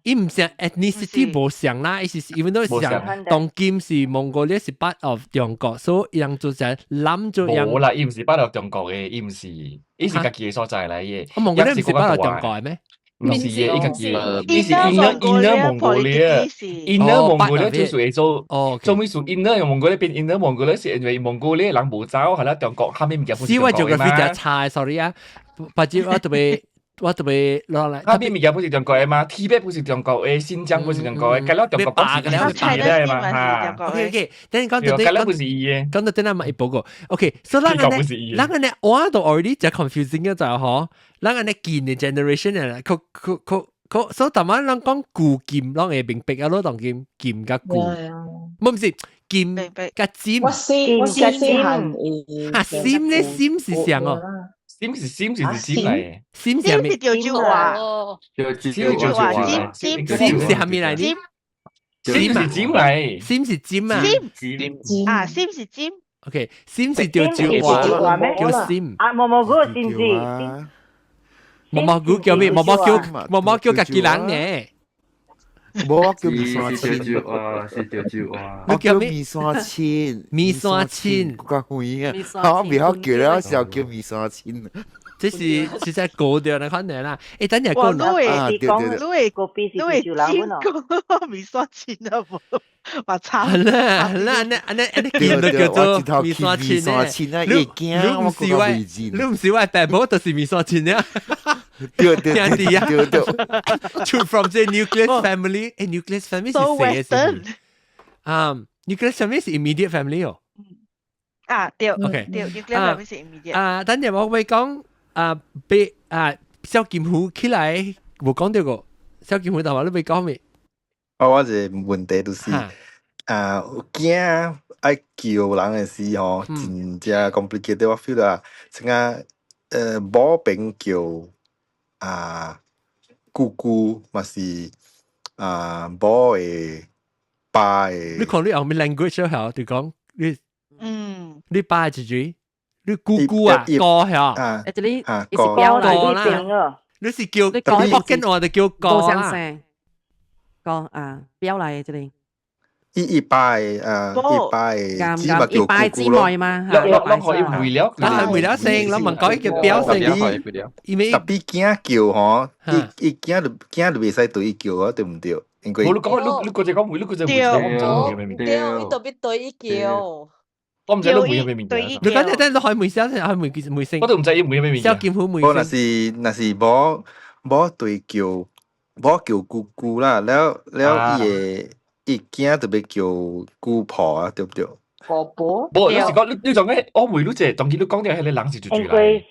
伊唔像 ethnicity 無像啦，意思是因為都像當今是蒙古人是 part of 中國，所以人就係諗咗樣。冇啦，伊唔是 part of 中國嘅，伊唔是，伊是家己嘅所在嚟嘅。蒙古人唔是 part of 中國嘅咩？唔是嘅，伊家己，伊是 inner 蒙古人 ，inner 蒙古人就是會做咩做 inner 蒙古人變 inner 蒙古人是因為蒙古人人無走，係啦中國後面唔叫本是中國嘅嘛。是我就差 ，sorry 啊，或者我特別攞嚟。後面唔叫本是中國嘅嘛，Tibet 本是中國嘅，新疆本是中國嘅，咁啦中國本是中國嘅嘛嚇。OK， 等你講到咁啦本是伊嘅，講到等下咪報告。OK，所以咱個呢，我都 already 就 confusing 嘅就係嗬。咱個呢見嘅 generation 啊，佢所以頭晚咱講古劍，咱會明白啊，攞當劍甲古，唔是劍甲尖。我先啊，尖呢尖是啥哦？尖是尖嚟嘅，尖是咩？叫做話，尖是下面嚟呢？尖是尖嚟，尖是尖啊，啊，尖是尖。OK，尖是叫話咩？叫尖。啊，毛毛菇知唔知？毛毛菇叫咩？毛毛叫自己人嘅。我叫米線是親，條啊，是條啊。我叫米線親，米線親，個鬼啊！我未好叫了時候叫米線親。這是在高調的可能啦。誒，等陣哇，講你啊，會對對對，你講個邊是煎潮流咯，個米線錢啊，話差係啦，安尼見到叫做米線米線親親啊，咧。一驚我覺得未知。你唔是話爸母就是米線親呀？對對兄弟啊對對。 From the nuclear family， nuclear family ，so 是誰 Western。nuclear family 是 immediate family 哦。啊，對 OK 對，nuclear family 是 immediate。等陣我會講俾蕭劍湖起來，冇講到個蕭劍湖，但係你未講咩？我一個問題就是有囝愛叫人嘅時吼，真正 complicated。我 feel 啦，像某邊叫姑姑，嘛是某嘅爸嘅。你講你後面 language 好，就講你爸係嘴，你姑姑啊哥係這裡你是標來呢邊啊，你是叫你講福建話就叫哥冇相啦。聲，講啊標來這裡。一拜一拜姊妹叫姑姑咯。咱可以回了，咱回了聲，咱問講叫表聲。特別囝叫吼，伊囝就袂使對伊叫啊，對唔對？應該。你嗰隻講回，你嗰隻回，我唔知回咩名。對，你特別對伊叫。我唔知你回咩名。你講真，你可以回聲，可以回聲。我都唔知伊回咩名。蕭劍湖回聲。若是冇對叫，冇叫姑姑啦，了伊囝特別叫姑婆啊，對唔對？婆婆。冇，有時講你仲嘅，我回你隻，仲見你講啲係你冷是住住嚟。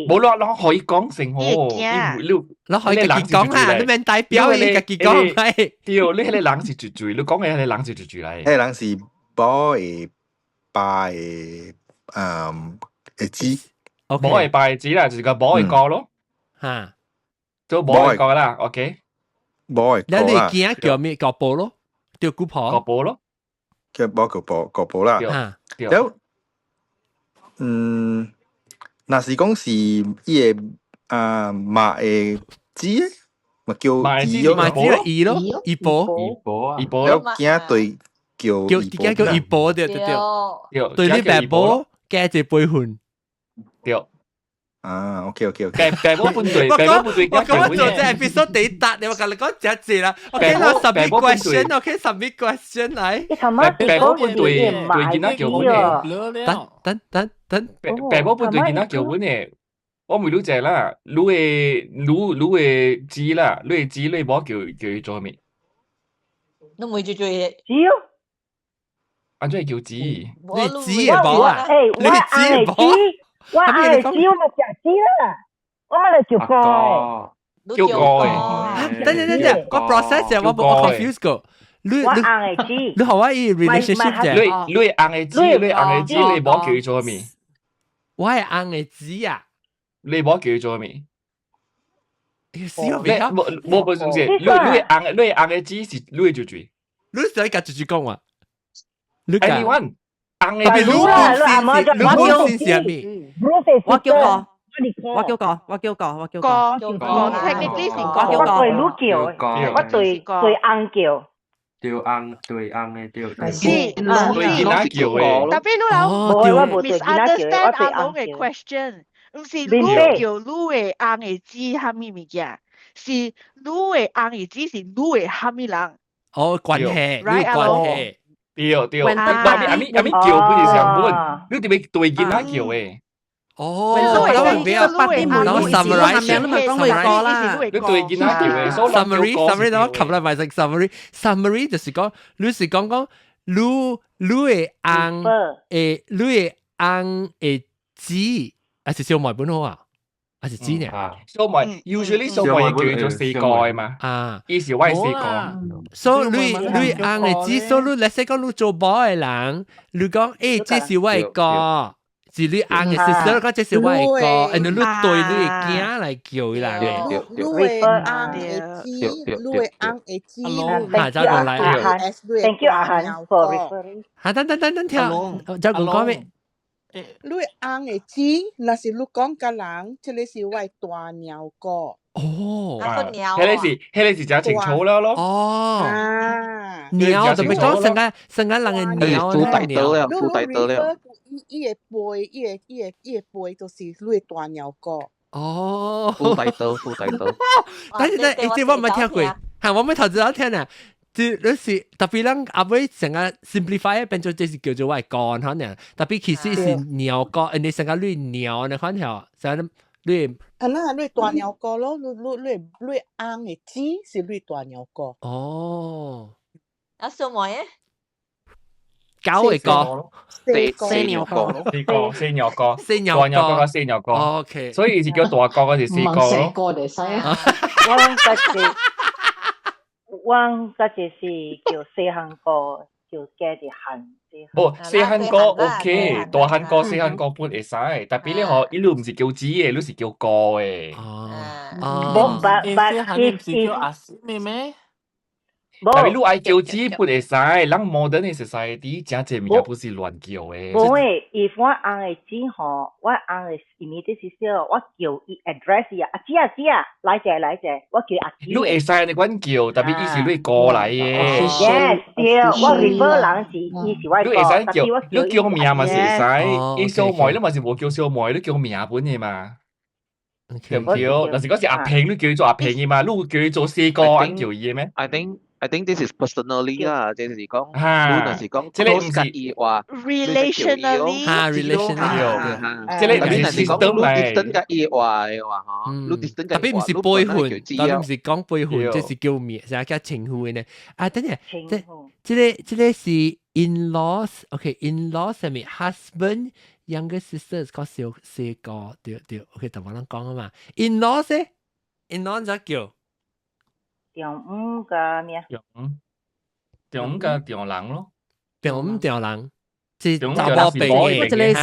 冇啦，可以講成好。你可以自己講下，你免代表你自己講係。屌，你係你冷是住住，你講嘅係你冷是住住嚟。係冷是冇嘅爸嘅子，冇係爸子啦，就個冇係哥咯。嚇，都冇係哥啦，OK。冇係哥啦。你哋叫咩？叫婆咯，叫姑婆。叫婆咯，叫冇叫婆啦。了，若是講是伊個媽嘅子，咪叫姨咯，姨咯，姨婆，了囝對叫姨婆，對，對你爸婆加一輩份。對。OK。爸母半對，我講做隻 episode 第一集，你話你講隻字啦。OK，我submit question，OK submit question 嚟。爸母半對囡仔叫阮嘅。等。爸母半對囡仔叫阮嘅，我唔了解啦。你嘅子啦，你嘅子你冇叫伊做咩？你唔會叫佢子咯。安怎叫子？你子嘅冇啊？你子嘅冇。我嗌子，我咪叫子啦，我咪嚟叫哥。叫哥。等，個 process 我 confuse 過。我嗌子。你學我依 relationship 啫。你係嗌子，你冇叫伊做咩？我係嗌子啊。你冇叫伊做咩？冇本事，你係嗌子是你係住住。你想夾住住講話？你講。anyone。特別你本先是咩？我叫個，technically 是我對女叫，我對翁叫。對翁嘅對。是，對囡仔叫嘅。特別你有 misunderstand 阿龍嘅 question，唔是你叫你嘅翁嘅子係咩物件？是你嘅翁嘅子是你嘅係咩人？哦，關係，關係。對，阿咪叫不是上本，你特別對囡仔叫誒。哦，我比較summarize，你對囡仔叫誒，summary，我冚嚟埋成 summary 就是講，你是講你嘅翁嘅子，還是小妹本好啊？還是子呢？小妹 usually 小妹叫做四個嘛，伊是我四個。所以你翁嘅子，所以你let's say講你做某嘅人，你講這是我嘅哥。是你翁嘅 sister， 講這是我嘅哥，然後你對你嘅囝嚟叫伊啦。你嘅翁嘅子，你嘅翁嘅子。嚇，再講嚟。Thank you，阿韓 for referring。嚇，等，聽，再講咩？你翁嘅子，那是你講嘅人，這裡是我大鳥哥。哦，鳥迄是只青草了咯。哦，鳥就咪講成個人嘅鳥富大德了，富大德了。伊個背就是類大鳥哥。哦，富大德。但係我冇聽過，係我冇頭先有聽啊。你是特別人阿妹成個 simplify 變咗，就是叫做外幹可能，特別其實是鳥歌，你成個類鳥呢款條，成個類。那類大鳥歌咯，類紅嘅字是類大鳥歌。哦。小妹嘅。狗嘅歌。四鳥歌。OK。所以是叫大歌嗰時四歌咯。四歌嚟使啊。阮嗰隻是叫細漢歌，叫加啲漢。不，細漢歌 OK， 大漢歌、細漢歌本會使，特別你嗬，一路唔是叫字嘅，你是叫歌嘅。冇，細漢唔是叫阿妹咩？但係你愛叫字本會使，人 modern 嘅 society 真係物也不是亂叫嘅。冇誒，if 我按嘅字嗬，我按嘅 immediate 是少，我叫伊 address 啊，阿姊啊，來者，我叫阿姊。你會使你講叫，特別伊是你過嚟嘅。Yes，對，我 refer 人是伊是我你會使叫，你叫名嘛是使，伊小妹你嘛是冇叫小妹，你叫名本嘅嘛。對唔對？但是嗰時阿平你叫佢做阿平嘅嘛，你會叫佢做四個按叫伊嘅咩？ I think this is personally 啦，即係講，那是講，即係唔是意話 relationally， relationally， 即係你是 system 嚟。distant 嘅意話嘅話，嗬，distant 嘅，特別唔是背叛，特別唔是講背叛，即是叫名，成日叫稱呼嘅呢。啊，等陣，即個是 in-laws，OK，in-laws 係咪 husband、younger sisters 個小個，對，OK， 同我哋講啊嘛。in-laws 咧 ，in-laws 就叫。丈五個咩？丈五個丈人咯，丈人，即係查某病嘅，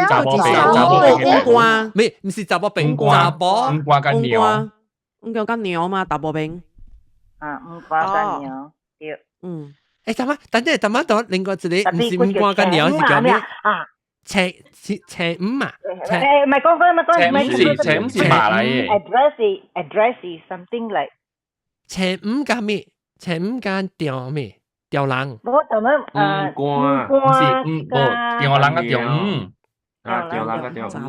查某病瓜，唔是查某病，查某五瓜跟鳥，五個跟鳥嘛，查某病。五瓜跟鳥，對。誒，等，另外一個唔是五瓜跟鳥，是叫咩？赤五啊？唔係講，赤五是馬來嘅。address something like。赤五加咩？赤五加吊咩？吊人。我同佢唔是吊人嘅吊五。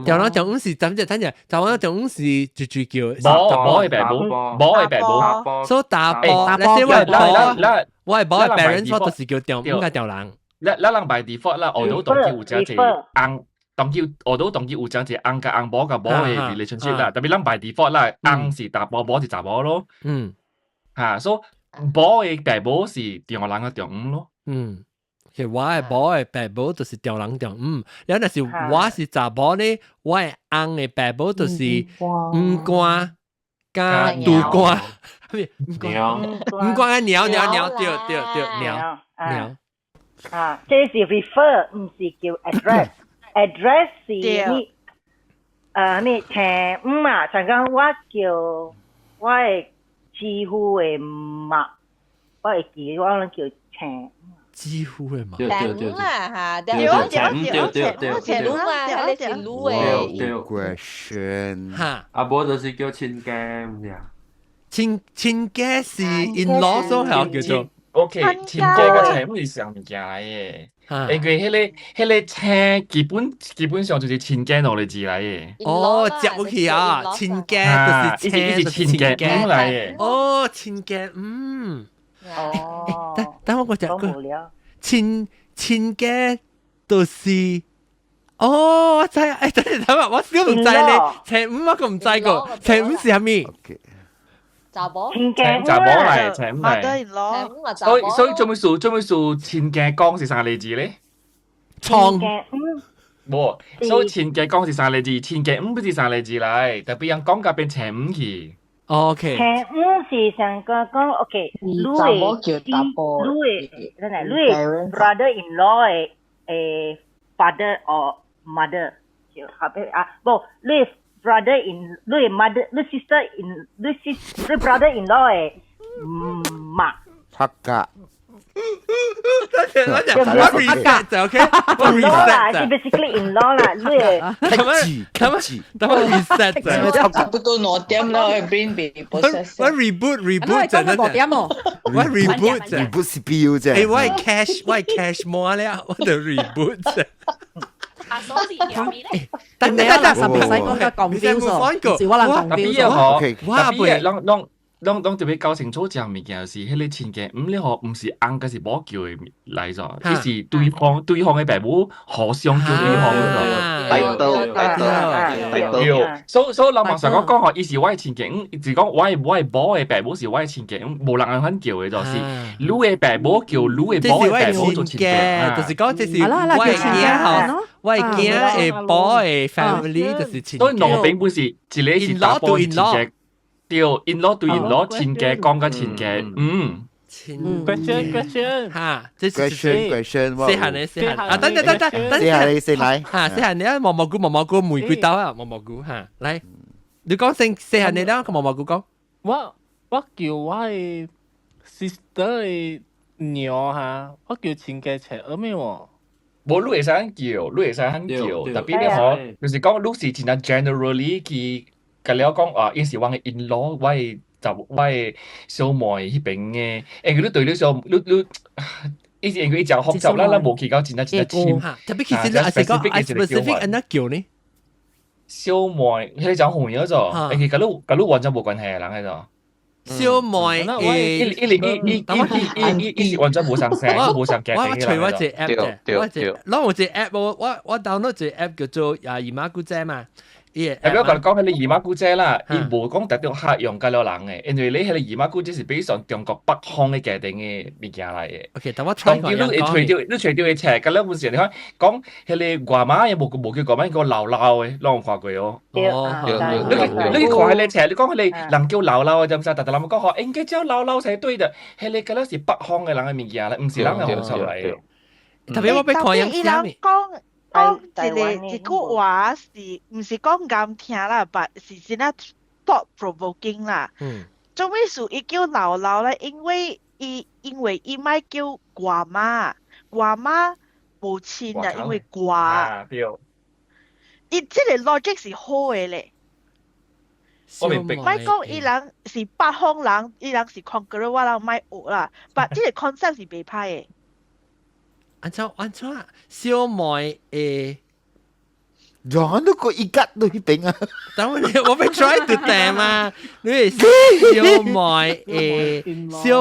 吊人吊五是怎隻？吊人吊五是最叫。冇係白寶。所以大波，你先我係寶嘅 parents， 我就是叫吊五加吊人。咱人 by default 啦，我都當叫有隻紅，當叫我都當叫有隻紅甲紅寶甲寶嘅 relationship 啦。特別咱 by default 啦，紅是大波，寶是雜寶咯。所以寶嘅爸寶是吊人嘅吊五咯。其實我嘅寶嘅爸寶就是吊人吊五，然後但是我是雜寶呢，我嘅紅嘅爸寶就是五瓜加杜瓜，五瓜嘅鳥，對，這是 refer， 唔是叫 address。address 是你咩前五啊？曾經我叫我嘅幾乎嘅媽，我會記我能叫前。幾乎嘅媽。對啦嚇，對。question。阿伯就是叫親家咁樣。親家是 in-law 所係叫做。OK， 親家嘅前唔係上物件嚟嘅。因為迄個青基本上就是親家攞嚟字嚟嘅。哦，接唔起啊，親家就是親家嚟嘅。哦，親家，等我個親家就是，我知，等我少唔知咧，青五我個唔知個，青五是係咩？查某，查某嚟，青五嚟。所以做咩數親家講是啥嚟字咧？創冇，所以親家講是啥嚟字？親家五不是啥嚟字嚟，特別人講甲變青五去。OK。青五是上個講 OK， 你嘅 brother-in-law 嘅father or mother， 不，你 brother-in， 你 mother， 你 sister-in， 你 brother-in-law 嘅媽。拍架。我 reset 就 OK， 我 reset 啦，就是 basically in law 啦，等我 reset 就差不多2點啦，brain 被 process。我 reboot 就5點哦，我 reboot 就 reboot CPU 啫。誒，我係 cache 冇了，我就 reboot 就。但你啊，垃圾唔使講得咁標數，是我能講標數。哇，啷特別搞清楚一樣物件，就是迄個錢嘅，你學唔是翁，嗰是某叫嘅嚟咗，佢是對方嘅爸母互相叫對方嗰個。對，所以老實講學，伊是我嘅錢嘅，是講我係某嘅爸母是我嘅錢嘅，無人肯叫嘅，就是你嘅爸母叫你嘅某嘅爸母做錢嘅，就是講這是我嘅囝嗬，我嘅囝嘅某嘅 family 就是錢嘅。所以兩邊本是一個是打波錢嘅。對 ，in law 對 in law 錢嘅講緊錢嘅，question 嚇，這是 question，四行啊，等，四嚟嚇，四行你啊，蘑菇玫瑰豆啊，蘑菇嚇，嚟，你講四行你啦，個蘑菇講，我叫我嘅 sister 嘅娘嚇，我叫錢嘅赤阿咩喎？冇，你會使肯叫，特別你可，就是講你是真係 generally 佢。咁你講啊，有時我嘅 in law， 我嘅小妹迄邊嘅，佢對你上，以前佢就學習啦，冇去到真係淺。特別其實你係講 specific 安那叫呢？小妹，佢講紅咗咗，佢咁你完全冇關係啦，喺度。小妹伊完全冇上聲，冇上鏡。我除我隻 app 嘅，我隻 app 我 download 隻 app 叫做姨媽姑姐嘛。係比較講起你姨媽姑姐啦，伊無講特定客用㗎了人嘅，因為你係你姨媽姑姐是比上中國北方嘅界定嘅物件嚟嘅。OK，但我 try 過。當你除掉嘅斜㗎啦，本時你看講係你外媽有冇叫外媽叫姥姥嘅，攏有看過哦。你看係你斜，你講係你人叫姥姥嘅就唔使，但係人講應該叫姥姥才對的，係你㗎啦是北方嘅人嘅物件啦，唔是人嘅學出嚟嘅。特別我俾看樣先。講一句話是唔是講咁聽啦，但是真係 thought provoking 啦。做咩事伊叫姥姥咧？因為伊咪叫外媽無錢啊，因為寡。伊即個 logic 是好嘅咧。我明白。唔係講伊人是北方人，伊人是看過我人咪學啦，但即個 concept 是袂歹嘅。按照小妹Jangan tu kau ikat tu hiping ah. Tahu ni, 我被 try to 點啊，你小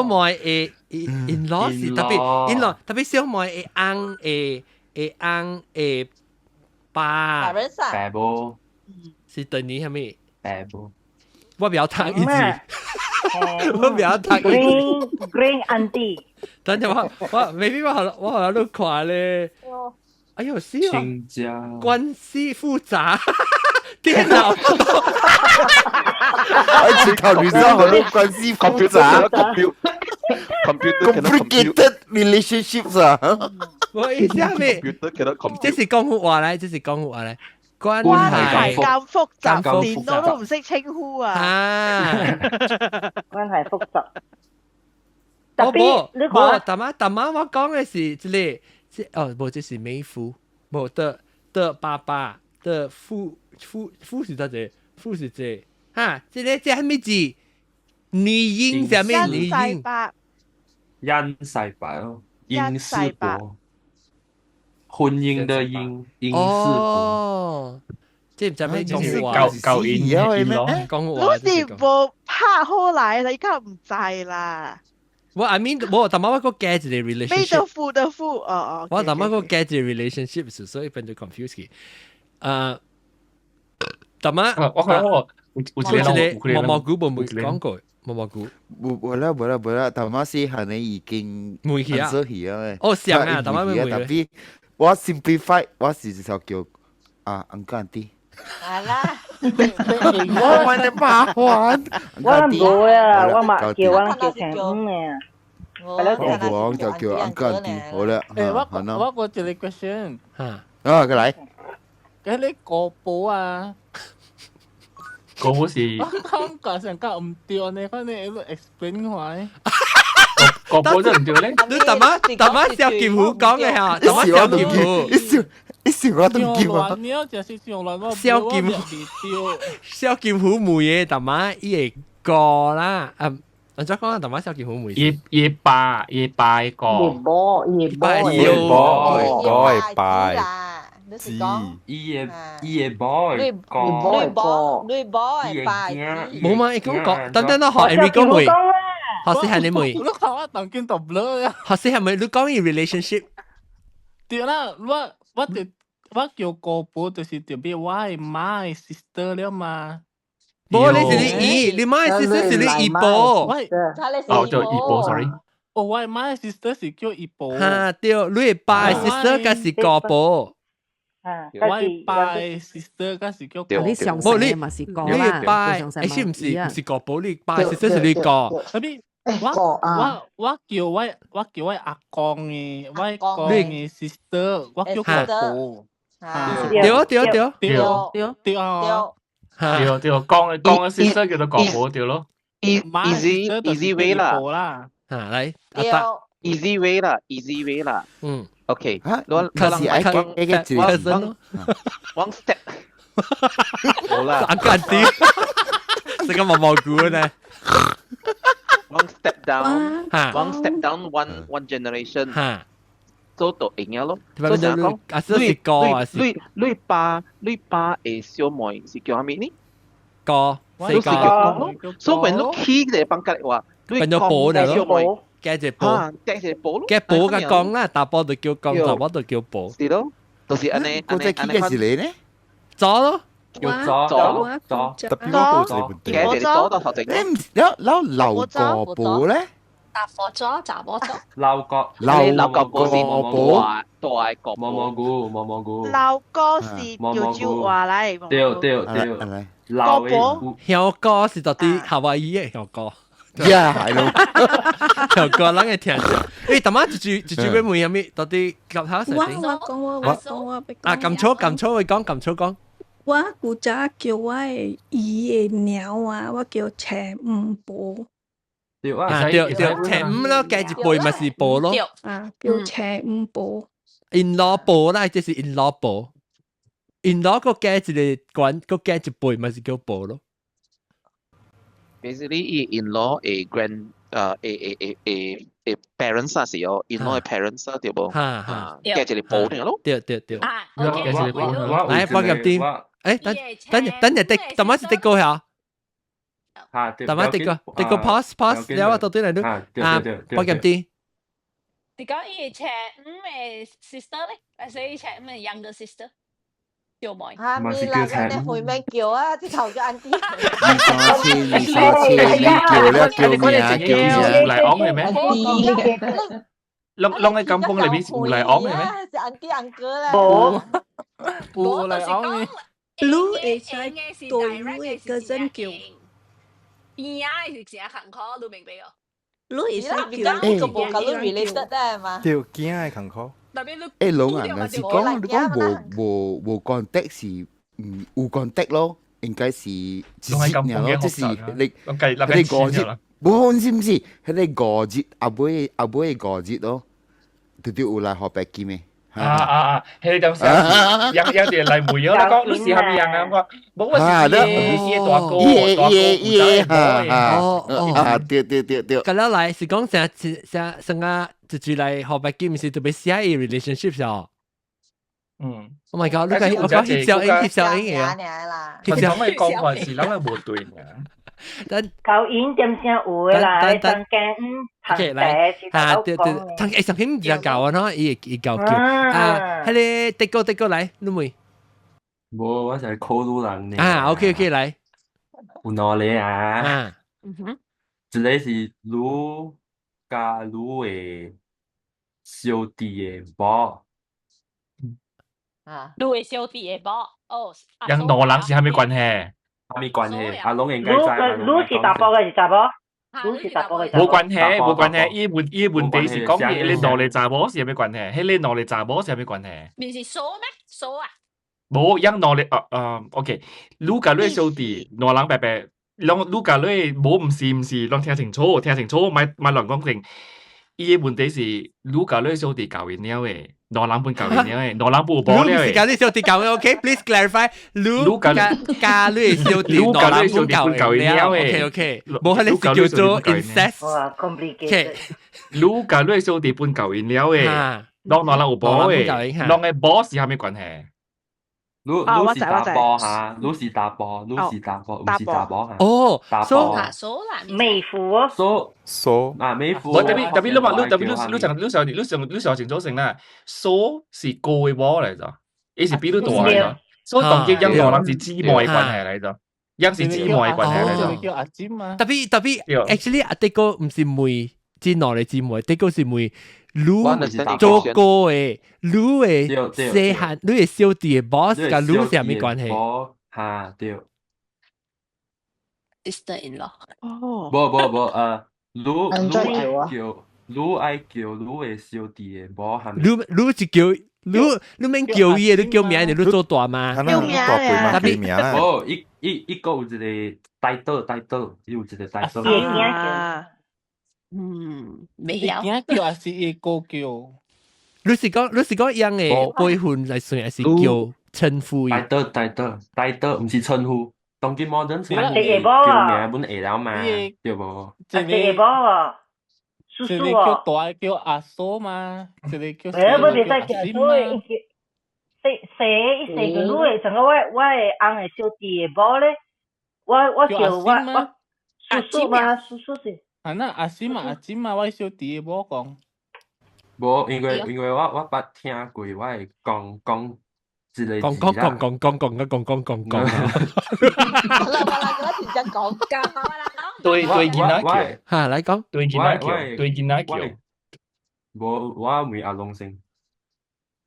妹in law 是特別小妹翁爸母是對你係咪？爸母我不要讀一字，我不要讀一字。Green auntie。等陣我 maybe 我好都看咧。哎呦，是啊，關係複雜，電腦，而且考慮到好多關係複雜 ，complicated relationships 啊。我意思係咩？這是講胡話嚟，關係咁複雜，電腦都唔識稱呼啊。關係複雜。我大媽我講嘅是這裡。不，這是妹夫，不的爸爸的父是啥子？父是這哈，這係咩字？女嬰係咩女嬰？殷世伯哦，殷世伯，婚姻的姻，殷世伯。即係唔知咩講話？舊姻咯，講話。你是無拍好來，你而家唔制啦。我 I mean 我大媽我個 get 嘅 relationship， 的夫哦，我大媽個 get 嘅 relationship 所以變咗 confuse 嘅。大媽，我蘑菇冇講過，蘑菇。冇啦，大媽是係你已經唔會去啊？哦，想啊，大媽唔會。特別我 simplify， 我是就叫uncle auntie。係啦，我問你麻煩，我冇啊，我咪叫成嘅。我就叫 uncle auntie，好啦。我個就你 question， 佢嚟，佢你國寶啊？國寶是我講上講唔對，你翻嚟要 explain 開。個波真唔對咧。你大媽小劍虎講嘅嚇，大媽小劍虎，一時我都唔見啊。小劍虎梅嘅大媽伊個歌啦，我再講下大媽小劍虎梅。夜拜個。夜拜。你是講夜 boy 女 boy 拜冇嘛，你講等啦，學 Enrico 梅，學識係你梅。你講我當見到blur 啊！學識係咪？你講伊 relationship。對啦，我叫個婆就是特別我係媽 sister 了嘛。冇，你是你媽 sister 是你姨婆。哦，叫姨婆 ，sorry。哦，我係媽 sister 是叫姨婆。嚇，對，你係爸 sister 嘅是個婆。我係爸 sister 嘅是叫個。你上世嘛是個啦，你係爸，誒唔是個婆，你爸 sister 是你個。我叫我阿公嘅，我公嘅 sister，我叫個婆。對，講嘅 sister 叫做個婆對咯。easy way 啦，嚟，easy way 啦，OK，可是愛嘅字，one step，好啦，咁緊啲，食個毛毛菇呢 ，one step down one generation，做到贏咗咯，所以講，你爸嘅小妹是叫咩呢？個四個，所以when 你 key 嘅幫格嘅話，變咗寶嚟咯。加隻寶，加寶嘅講啦，大波就叫講，大波就叫寶。是咯，就是安尼。嗰隻 key 嘅是你呢？左咯，叫左，特別嗰個就係嘅，左到頭前。แล้ว流個寶咧？雜貨咗，雜貨咗。流個寶是大個蘑菇。流哥是叫招話嚟。對。個寶。香哥是到啲夏威夷嘅香哥。呀，係咯，有個人嘅聽住，誒，大媽住俾妹有咩？到啲夾下實啲。我講。啊，撳錯，你講。我古早叫我嘅姨嘅鳥啊，我叫斜五寶。對，斜五咯，繼住背咪是寶咯。啊，叫斜五寶。in law 寶啦，即是 in law 寶。in law 個繼住嚟管，個繼住背咪是叫寶咯。Basically, in-law a parents 啊，是有 in-law 嘅 parents 啊，對冇？嘅就嚟補定咯。對。嚟幫入啲，誒，等日的，大媽是的個下。大媽的個 pass，你話到底嚟都啊，幫入啲。你講以前嘅 sister 咧，還是以前嘅 younger sister？叫妹，嚇咪啦，咁你會咩叫啊？啲頭叫 auntie。你叫咧叫咩啊？叫嚟講嘅咩？攏喺金峰裏邊唔嚟講嘅咩？是 auntie uncle 啦。冇嚟講嘅。Lu 會在對 Lu 嘅嗰陣叫。邊啊？是成日行課，你明唔明啊？Lu 會在叫。呢個冇咁 related 係嘛？條件係行課。誒老人啊，是講你講無 contact 是無 contact 咯，應該是直接咯，即是你過節，冇是唔是？佢哋過節阿妹過節咯，條有嚟學白記咩？佢咁時有啲嚟梅咗，你講你試下邊人啊？我冇話是嘢大哥，對。咁樣嚟是講成啊，就嚟學白記，唔是特別寫 relationship 咗。Oh my god！我講協效應嘅啊，協效應講話是諗係冇對嘅。教演點先有嘅啦，上鏡藤蛇藤誒上鏡唔係教啊，喏，伊教啊，係你滴個嚟，你妹。冇，我就係 call 路人嘅。啊 ，OK 嚟。有兩個啊。一個是盧加盧嘅小弟嘅寶。盧嘅小弟嘅寶，哦。兩個人是係咩關係？咩關係？阿龍應該知。盧是大波嘅是查波，盧是大波嘅。冇關係，伊問題是講你兩個查波是有咩關係？係你兩個查波是有咩關係？唔是數咩？數啊？冇，兩個OK。盧加盧嘅小弟，兩人白白攏愈甲你無唔是，攏聽清楚，咪亂講定。伊個問題是愈甲你小弟教完了誒，兩人半教完了誒，兩人半冇了誒。愈甲你小弟教完 ，OK，please clarify，愈甲你小弟兩人半教完了，OK，冇係你是叫做 incest。哇，complicated。愈甲你小弟半教完了誒，兩人有冇誒？兩個冇是蝦米關係？你是打波嚇，你是打波，唔是打波嚇。哦，打波。美服啊。so 啊，美服。特別你話你上清楚性啦，so 是高嘅波嚟咗，伊是比你大嚟咗，所以當然兩人是姊妹關係嚟咗，一是姊妹關係嚟咗。叫阿尖嘛。特別 ，actually 阿弟哥唔是妹，姊妹嚟姊妹，弟哥是妹。你做過誒，你誒細漢，你誒小弟嘅 boss，甲你係咩關係？嚇，對。sister-in-law。哦。冇，你愛叫你誒小弟嘅 boss 係咪？你是叫你免叫伊，你叫名，你做大嘛？叫名啊！叫名啊！哦，一個有一個 title，有一個 title。未有。叫還是一個叫？你是講樣嘅輩份嚟算，還是叫稱呼？title 唔是稱呼，當今modern稱呼叫名本會了嘛，對無？第二波啊，叔叔啊。叫大叫阿嫂嘛，叫。唔係再叫叔，細個女嘅，成個我翁嘅小弟嘅波咧，我叫我叔叔嘛，叔叔是。係啦，阿尖嘛，我小弟冇講。冇，因為我捌聽過，我係講一個字啦。講。對囡仔叫，嚇嚟講。對囡仔叫。冇，我未阿龍聲。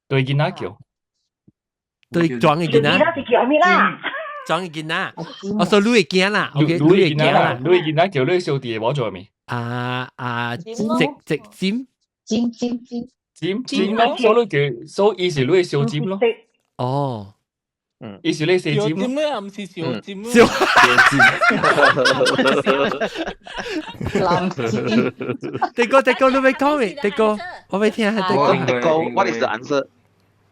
對囡仔叫。對裝嘅囡仔。是叫咩啦？裝嘅囡仔，我說你嘅囝啦 ，OK， 你嘅囝啦，你嘅囡仔叫你小弟冇做咩？直尖咯，所以是你嘅小尖咯。哦，意思你小尖咯。小尖咩？唔是小尖咯。男尖。第個你咪講咩？第個我未聽下第個。What is the answer？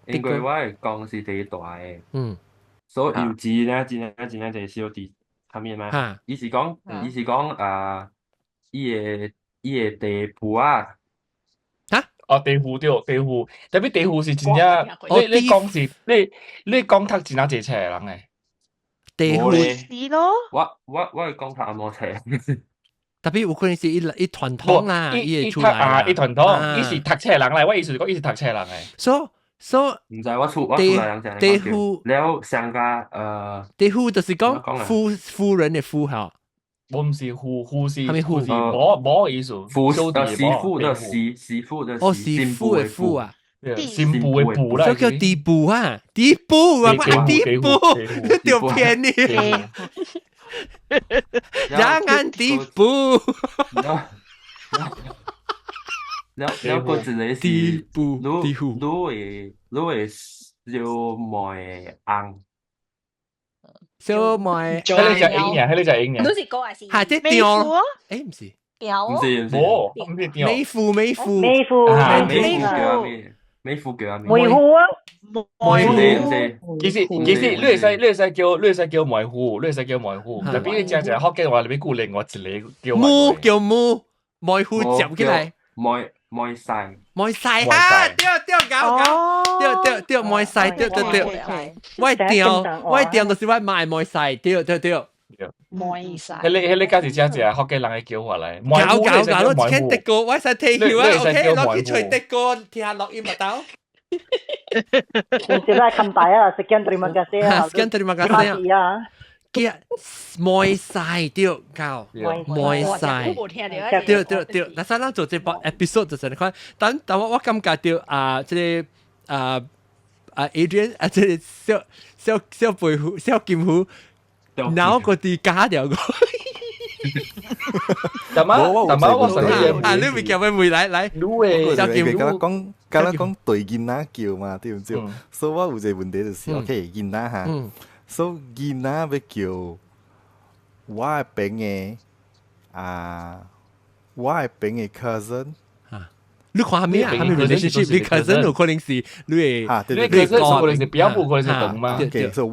因為我係講是第一大嘅。所以有字咧，真係小弟下面嘛。伊是講伊個地鋪啊。嚇？哦，地鋪對，特別地鋪是真正，你講是你講讀真正濟冊人誒。地鋪是咯。我係講讀阿冇冊。特別有可能是一團湯啦，伊出來一團湯，伊是讀冊人嚟，我意思係講伊是讀冊人誒。所唔知我出來人講地戶，了上家地戶就是講夫人嘅夫嚇，我唔是戶是，係咪戶？冇意思，媳婦的媳婦嘅夫啊，新婦嘅婦啦，所以叫地鋪啊，地鋪啊，地鋪，你條片呢？jangan tipu。了個一個是你會小妹，迄個就英嘅，你是高還是？係即係調，誒唔是，冇，唔是調。美婦美婦其實你會使叫梅戶，特別你正福建話，你俾顧另外一個叫梅戶接起來。梅曬啊！對，梅曬，對，我調就是我賣梅曬，對。梅曬。迄個假是正正福建人嘅叫法嚟。搞，你聽得過，我使聽曉啊 ，OK， 攞去吹得過，聽下錄音咪得。Sila kantaya, sekian terima kasih. Sekian terima kasih. Kia Muay Thai 對，搞 Muay Thai 對，但係咱做這部 episode 就是看，但我感覺到即個Adrian 即個小背虎、小劍虎，腦個啲假掉個。但係我想你咪叫咩妹來，小劍虎講對囡仔叫嘛，對唔對？所以我有一個問題就是，OK， 囡仔嚇。所以囡仔要叫我邊嘅我邊嘅 cousin。你看下面啊，下面 relationship， 你 cousin 有可能是你嘅，你 cousin 可能是表母，可能是堂嘛。OK，所以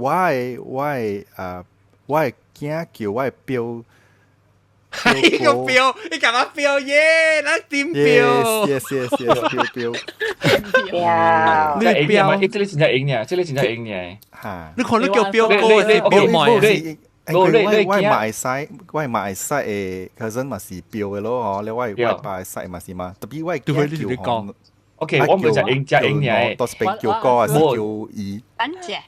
我嘅囝叫我嘅表。呢個表，你幹嘛表耶？那點表 ？Yes，表。你表，這裡真係贏嘅，這裡真係贏嘅。嚇！你看你叫表哥，你表妹。我馬來西嘅 cousin 嘛是表嘅咯，嗬，你我馬來西嘛是嘛，特別我叫講 ，OK， 我唔係就贏嘅，多是俾叫哥還是叫姨？等姐，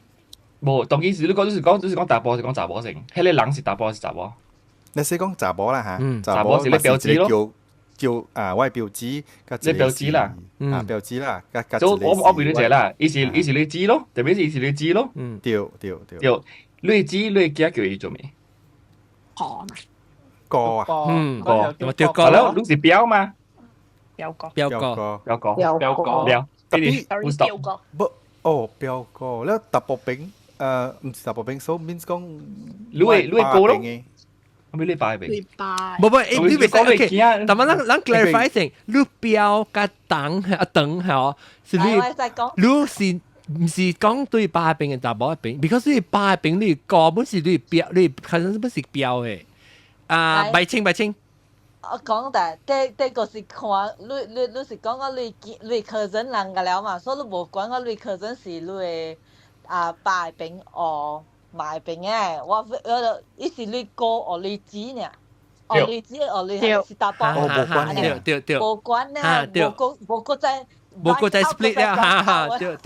冇，當件事你講大波，是講查某成，係你人是大波是查某？你先講查某啦嚇，查某是你表姊咯，叫我係表姊，你表姊啦，表姊啦，我俾你隻啦，伊是你姊咯，特別是伊是你姊咯，對。你姊你囝叫伊做咩？哥啊，哥，叫哥。係咯，你是表嘛？表哥，表哥，表哥，表哥，แล้วตาปอเป็ง唔是ตาปอเป็ง so means 講你哥咯。ไม่ได้ไปเป็นบ่你未講 OK， 但係咱 clarify 先，你表甲等係是你是唔是講對爸病嘅查某嘅病 ，because 你爸病你哥本是你表，你可能不是表嘅。白清。我講但第個是看你是講我你 cousin 人㗎了嘛，所以你無管我你 cousin 是你爸病哦。買病嘅，我伊是你哥哦，你姊呢？哦，你姊哦，你係大波，對，無關咧，無個再 split 啊，對，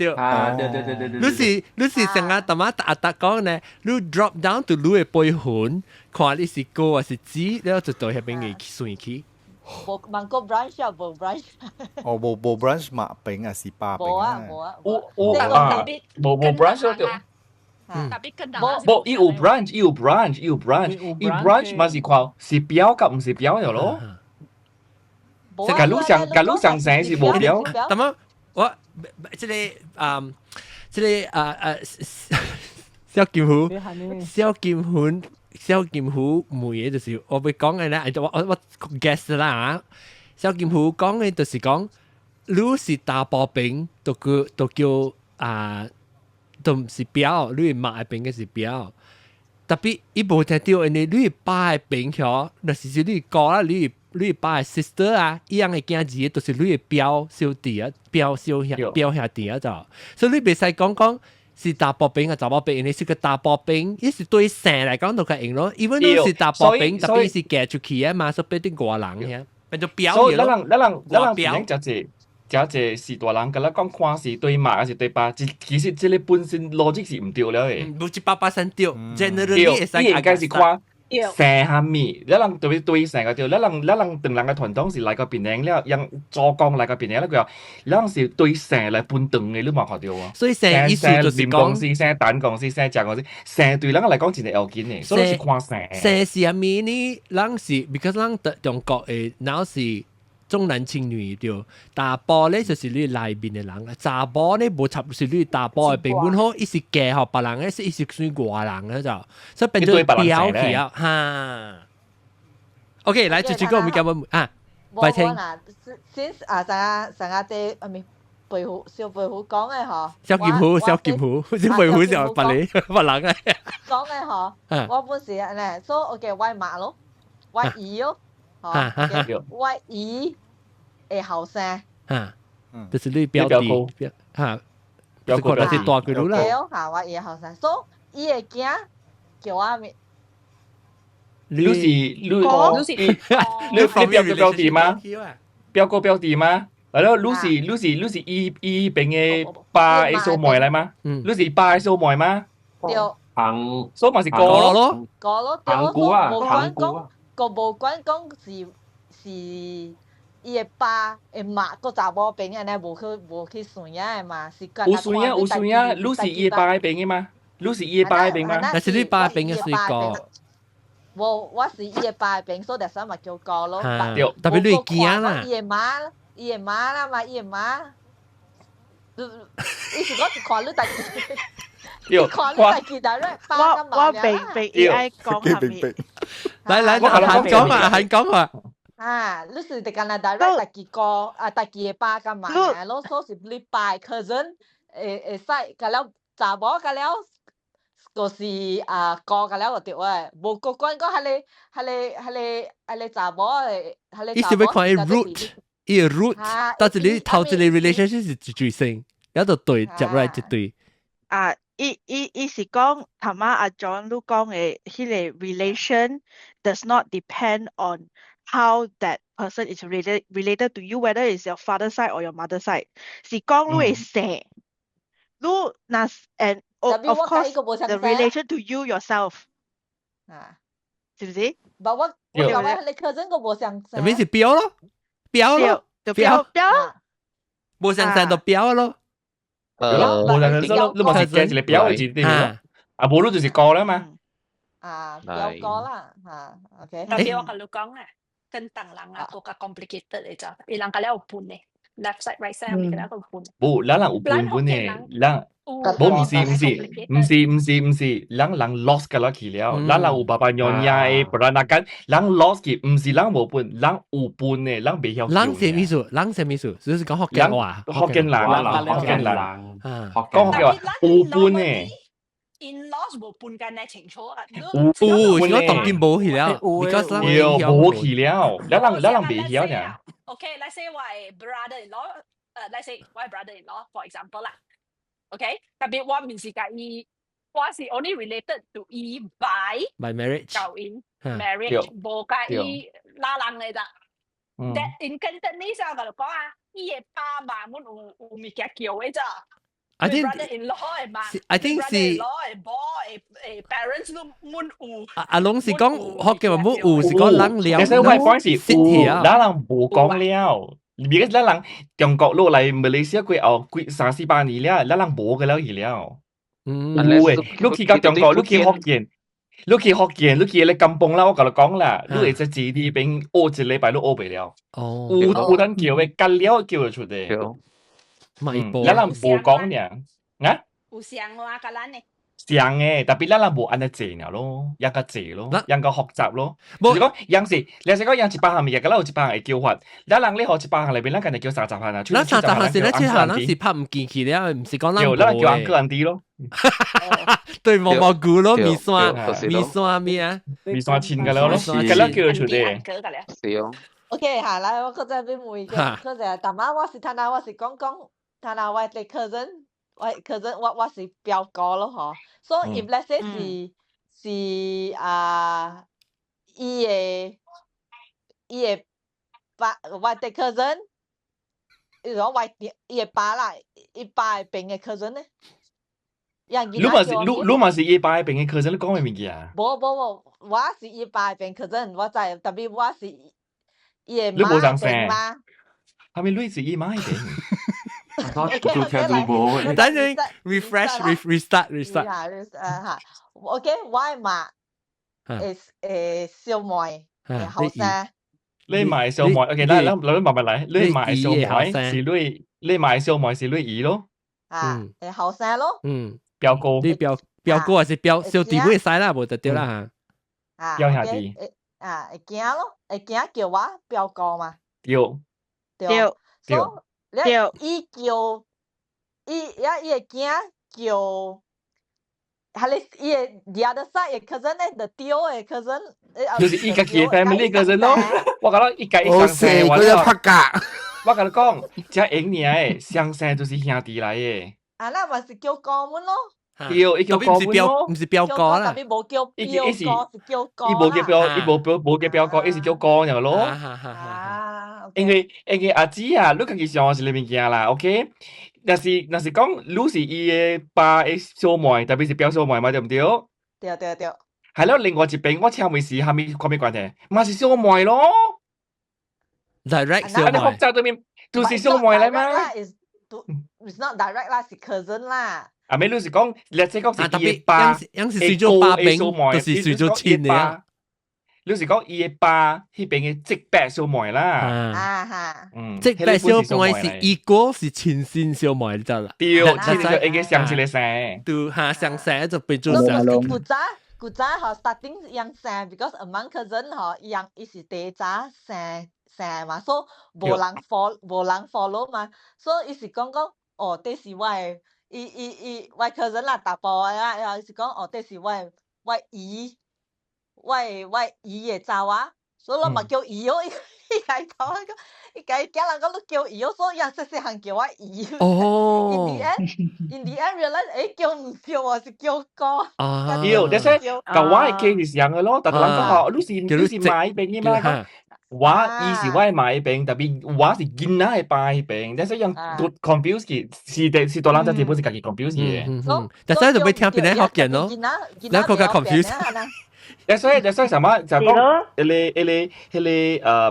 你是成日特麼打講呢？你 drop down to 你嘅背盤，看你是哥還是姊，然後就到下邊嘅算起。問個 branch 啊，無 branch。哦，無 branch 馬病啊，是爸病啊。冇 branch 咯。tapi kendala 冇，伊有 branch 嘛是看是表甲唔是表咗咯。假如上生是冇表。咁麼我即係小劍虎妹嘅就是我會講嘅咧，我 guess 啦嚇。小劍虎講嘅就是講，你是大波餅，就叫都唔是表，你媽嘅病嘅是表，特別伊無聽到人哋你爸嘅病嗬，那是你哥啦，你爸嘅 sister 啊，一樣嘅囝兒都是你嘅表小弟啊，表兄弟啊就，所以你袂使講是大波病啊，查某病，你是個大波病，伊是對性嚟講都較用咯，even 你是大波病，特別是嫁出去啊嘛，所以啲外人嘅，變做表嘢咯，咱人真係是大人，咁啦講看是對媽還是對爸，其實這個本身邏輯是唔對了嘅。唔是100%對 ，generally 會使應該是看生下面，咱人特別對生個對，咱人từng人嘅傳統是來個邊領了，讓做工來個邊領了佢話，咱是對生來分長嘅，你冇看到啊？所以生意思就是講生蛋公司、生醬公司，生對咱嚟講真係要緊嘅，所以是看生。生是阿咪呢？咱是 because 咱中國誒，嗱是。重男輕女對，大波咧就是你內邊嘅人啦，查波咧無插是你大波嘅病本好，伊是嫁予別人咧，是伊是算外人咧就，所以變做表氣啊嚇。OK，來繼續講，我們講乜啊？白聽。先成日啲阿咪背虎小背虎講嘅嗬。小劍虎，小背虎就別人嘅。講嘅嗬，我本時咧，所以我嘅外媽咯，外姨咯。我姨嘅後生，就是你表弟，表哥就是大佢佬啦。嚇，我姨後生，所以伊嘅囝叫我咩？你表弟嗎？表哥表弟嗎？係咯，你是伊邊嘅爸嘅小妹嚟嗎？你是爸嘅小妹嗎？對，所以咪是哥咯。哥咯，堂姑啊，個無管講是伊個爸個媽個查某病嘅呢，無去算嘅嘛，是干。有算啊，你是伊個爸嘅病嘅嘛？你是伊個爸嘅病嗎？但是你爸嘅病嘅是哥。我是伊個爸嘅病，所以就咪叫哥咯。特別你驚啦。伊個媽啦嘛，伊個媽，伊是講是看你大我病病伊愛講下面。來，韓講啊。你是哋講direct 第幾個第幾巴㗎嘛？咯，所以你拜 cousin 會使㗎了查某㗎了，就是個㗎了個對誒，無個關個係你查某誒，係你查某。意思係講係 root，到這裡頭這裡 relationship 是最性，有就對接來一對。伊是講頭媽阿 John 都講嘅，迄個 relation does not depend on how that person is related to you, whether it's your father's side or your mother's side. 是講你會寫，你那 and of course the relation to you yourself. 是唔是？但我你 cousin 個無相寫。咪是表咯，表咯，表，無相寫就表咯。無相寫咯，你咪是計一個表嘅字啲咯。無你就是個啦嘛。表個啦，OK。特別我同你講啊。跟當人啊，個較 complicated 嚟咋，伊人家咧有半嘅 ，left side right side 有啲個半。冇，咱人有半嘅，咱冇唔是，咱 lost 㗎啦去了，咱人有爸爸娘娘嘅，不然那間咱 lost 嘅，唔是咱冇半，咱有半嘅，咱未曉。咱什麼意思？咱什麼意思？就是講福建話。福建人，講福建話有半嘅。in-laws 冇半間咧清楚啊！如果當見冇去了，because 冇去了，咱人未曉呢。Okay, let's say 我 brother-in-law， let's say 我 brother-in-law for example 啦。Okay， 特別我唔是介意，我是 only related to 伊 by marriage 舊因 marriage， 冇介意拉人嚟咋。That in Cantonese 我就講啊，伊嘅爸媽們有物件叫嘅咋。I think是parents 都滿有。阿龍是講學嘅話冇有，是講人了。其實我係講是有，咱人冇講了。而家咱人中國落嚟馬來西亞過後3-4年了，咱人冇嘅了去了。有誒，你去到中國，你去福建，你去咧金邦啦，我同你講啦，你會在自己邊學一禮拜都學袂了。有得叫嘅，隔了叫得出嚟。咱人無講呢，有像我個咱呢，像嘅，特別咱人無安尼做呢咯，一個做咯，一個學習咯。就是講有時，你是講有一百項物嘢，咁有一百項會叫法，咱人你學一百項裏邊，咱肯定叫30項啊。咱30項是咱七項，咱是拍唔見去了，唔是講咱無嘅。咱叫安哥安弟咯。對，毛毛菇咯，米線咩啊？米線錢㗎咯，咁樣叫出嚟。係啊。OK， 下來我嗰陣邊問嘅，嗰陣大媽我是睇下我是講。睇下我哋 cousin， 我是表哥咯嗬。So if let's say 是伊嘅爸，我哋 cousin， 如果我伊嘅爸啦，伊爸係邊嘅 cousin 咧？你嘛是伊爸係邊嘅 cousin？你講咩物件啊？冇，我是伊爸係邊 cousin， 我知，特別我是伊嘅媽係媽。係咪類似伊媽係邊？等陣 refresh restart。OK， 我媽係小妹嘅後生。你媽係小妹 ，OK， 嗱，慢慢嚟。你媽係小妹是你媽係小妹是你姨咯。係後生咯。表哥。你表哥還是小弟妹使啦，無得掉啦嚇。表兄弟。會驚咯，會驚叫我表哥嘛。對。伊叫伊會驚叫，係你伊個 the other side 嘅 cousin 咧，就丟嘅 cousin，就是伊家己嘅 family cousin 咯。我覺得伊家上生我就拍架。我跟你講，只英年嘅上生就是兄弟來嘅。那咪是叫哥們咯。對，伊叫哥們咯，唔是表哥啦。特別冇叫表哥，是叫哥。伊冇叫表哥，伊是叫哥樣咯。因為阿姊啊，你家己想是你物件啦 ，OK？ 若是講你是伊嘅爸嘅小妹，特別是表小妹嘛，對唔對？對。係咯，另外一邊我請問是係咪關咩關係？嘛是小妹咯。direct 小妹。你複雜對面就是小妹嚟嘛 ？It's not direct 啦，是 cousin 啦。啊，咪你是講，你即講是伊嘅爸，樣是隨咗爸邊，就是隨咗親嘅。你是講伊嘅爸迄邊嘅直伯小妹啦，直伯小妹是一個是親生小妹，你知啦？對，親生應該相似嚟生，對，相生就變做相。複雜古早吼 starting 样生 ，because among cousin 吼，伊是第早生嘛，所以无人 follow 嘛，所以伊是讲哦，这是我的，我 cousin 啦，大波啊，然后伊是讲哦，这是我姨的查某，所以我嘛叫姨哦，伊家头讲，伊家囝人讲你叫姨哦，所以伊细汉叫我姨。哦。In the end realize， 叫唔叫喎，是叫哥。要，你說舊我嘅 case 是樣嘅咯，但係人講你是買餅嘅嘛？我伊是我買餅，特別我是囡仔嘅買餅，但係樣 confuse 嘅，是多人就基本是家己 confuse 嘅。但係就俾聽別人學見咯，兩個嘅 confuse。所以什麼就講，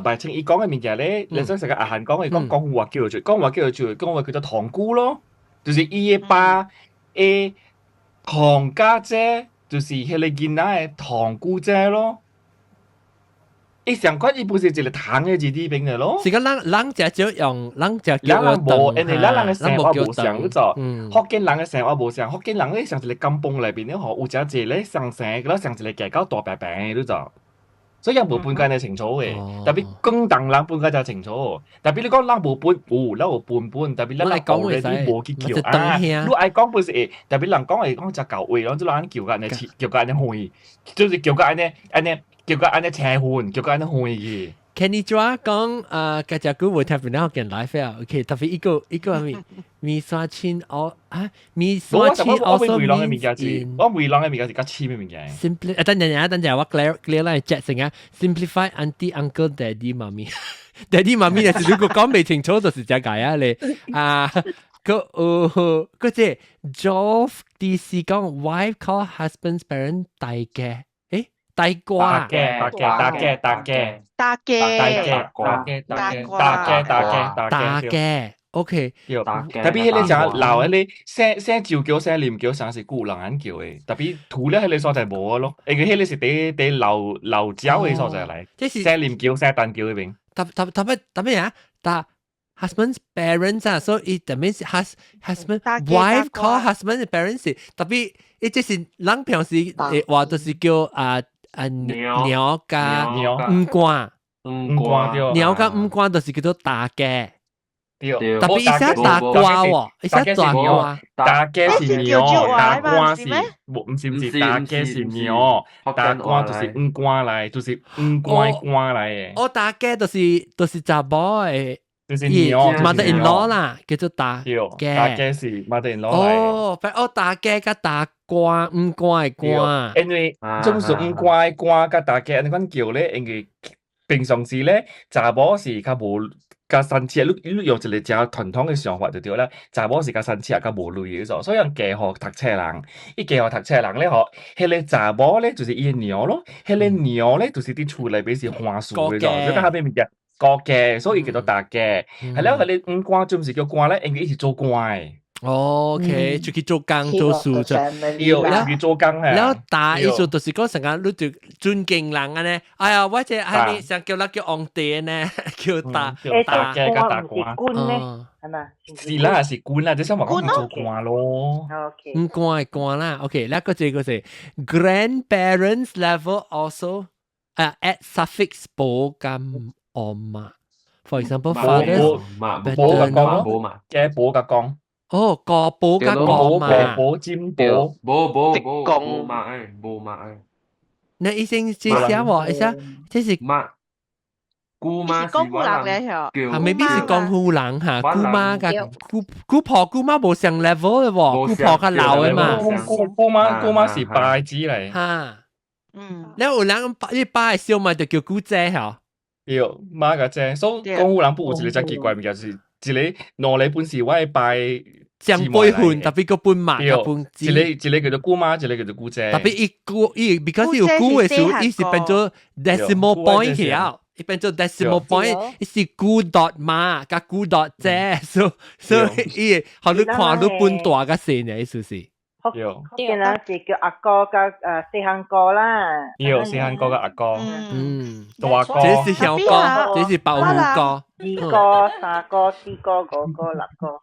白青伊講嘅物件咧，你所以成個阿漢講嘅講話叫做堂姑咯。就是伊嘅爸嘅堂家姐，就是迄個囡仔嘅堂姑姐咯。伊上關伊不是一個糖嘅字啲邊嘅咯。是個人只少用，人只叫我等，因為人嘅生活無相咗。福建人嘅生活無相，福建人咧上一個金崩裏邊咧，有只隻咧上生，嗰上一個夾到大白餅嘅咗。所以人無半間係清楚嘅，特別廣東人半間就清楚。特別你講人無半，人有半，特別你講嘅啲無結橋啊，你愛講本是誒，特別人講係講只舊話，然後就人叫個安尼會，就是叫個安尼車換，叫個安尼會嘅。Kenny 抓講家隻股會特別咧學見 live 啊 ，OK， 特別一個咪刷錢哦啊，咪刷錢 also means 我回廊嘅物件是較淺嘅物件。Simply， 等陣我 clear 啦 ，Jack 成啊 ，simplify auntie uncle daddy mommy daddy mommy 咧是如果講未清楚就是這解啊你啊，嗰隻 Joe DC 講 wife call husband's parent 大嘅。大瓜，大嘅 ，OK。特別迄個就老迄個寫照叫寫念叫，上是古人人叫嘅。特別土咧迄個所在無咯，因為迄個是第老椒嘅所在嚟。即是寫念叫寫單叫嗰邊。特別啊，但 husband's parents 啊，所以特別是 husband wife call husband's parents， 特別伊即是人平時話就是叫鳥加五官，鳥加五官就是叫做大嘅。特別伊寫大瓜喎，伊寫大瓜。大嘅是鳥，大瓜是唔是大嘅是鳥，大瓜就是五官嚟，就是五官嚟嘅。我大嘅就是查某嘅。就是鳥 mother-in-law 啦，叫做大嘅。大嘅是 mother-in-law 嚟。哦，大嘅加大瓜，五瓜嘅瓜。因為總是五瓜嘅瓜加大嘅，你講叫咧，因為平常時咧，查某是較無較生氣，你用一個正傳統嘅想法就對啦。查某是較生氣，較無類嘅咗，所以人家學讀冊人，伊家學讀冊人咧，學迄個查某咧就是伊嘅鳥咯，迄個鳥咧就是啲厝裏邊是花樹嘅咗，所以下邊物件。個嘅，所以叫做大嘅。係啦，佢哋五官就唔是叫官咧，因為一起做官。OK，就去做工做事啫。要去做工係。然後大意思就是講成日你就尊敬人啊呢。哎呀，或者係你想叫佢叫皇帝呢，叫大嘅個大官。官呢係嘛？是啦，是官啦，即係話講做官咯。五官係官啦。OK，嗱個這個是 grandparents level also at suffix 保咁。Oma, for example, father, paternal, 嘅寶嘅講，哦，個寶嘅講嘛，寶尖寶，寶馬，那醫生介紹我一下，這是姑媽是講湖人嚟嚇，未必是講湖人嚇，姑媽嘅姑婆姑媽冇上 level 嘅喎，姑婆較老嘅嘛，姑媽是拜子嚟，嚇，你有人你拜小咪就叫姑姐嚇。要媽嘅啫，所以講湖人不有一個真奇怪物件，就是一個兩個本是我係拜長輩換，特別個半馬個半字，一個叫做姑媽，一個叫做姑姐。特別because 有姑嘅時候，伊是變做 decimal point 嘅，伊變做 decimal point，伊是姑 dot 媽加姑 dot 姐，所以伊好你看你半大個線嘅意思是。福建人就叫阿哥加細漢哥啦。要細漢哥嘅阿哥，大哥，這是小哥，這是保護哥，二哥、三哥、四哥、五哥、六哥。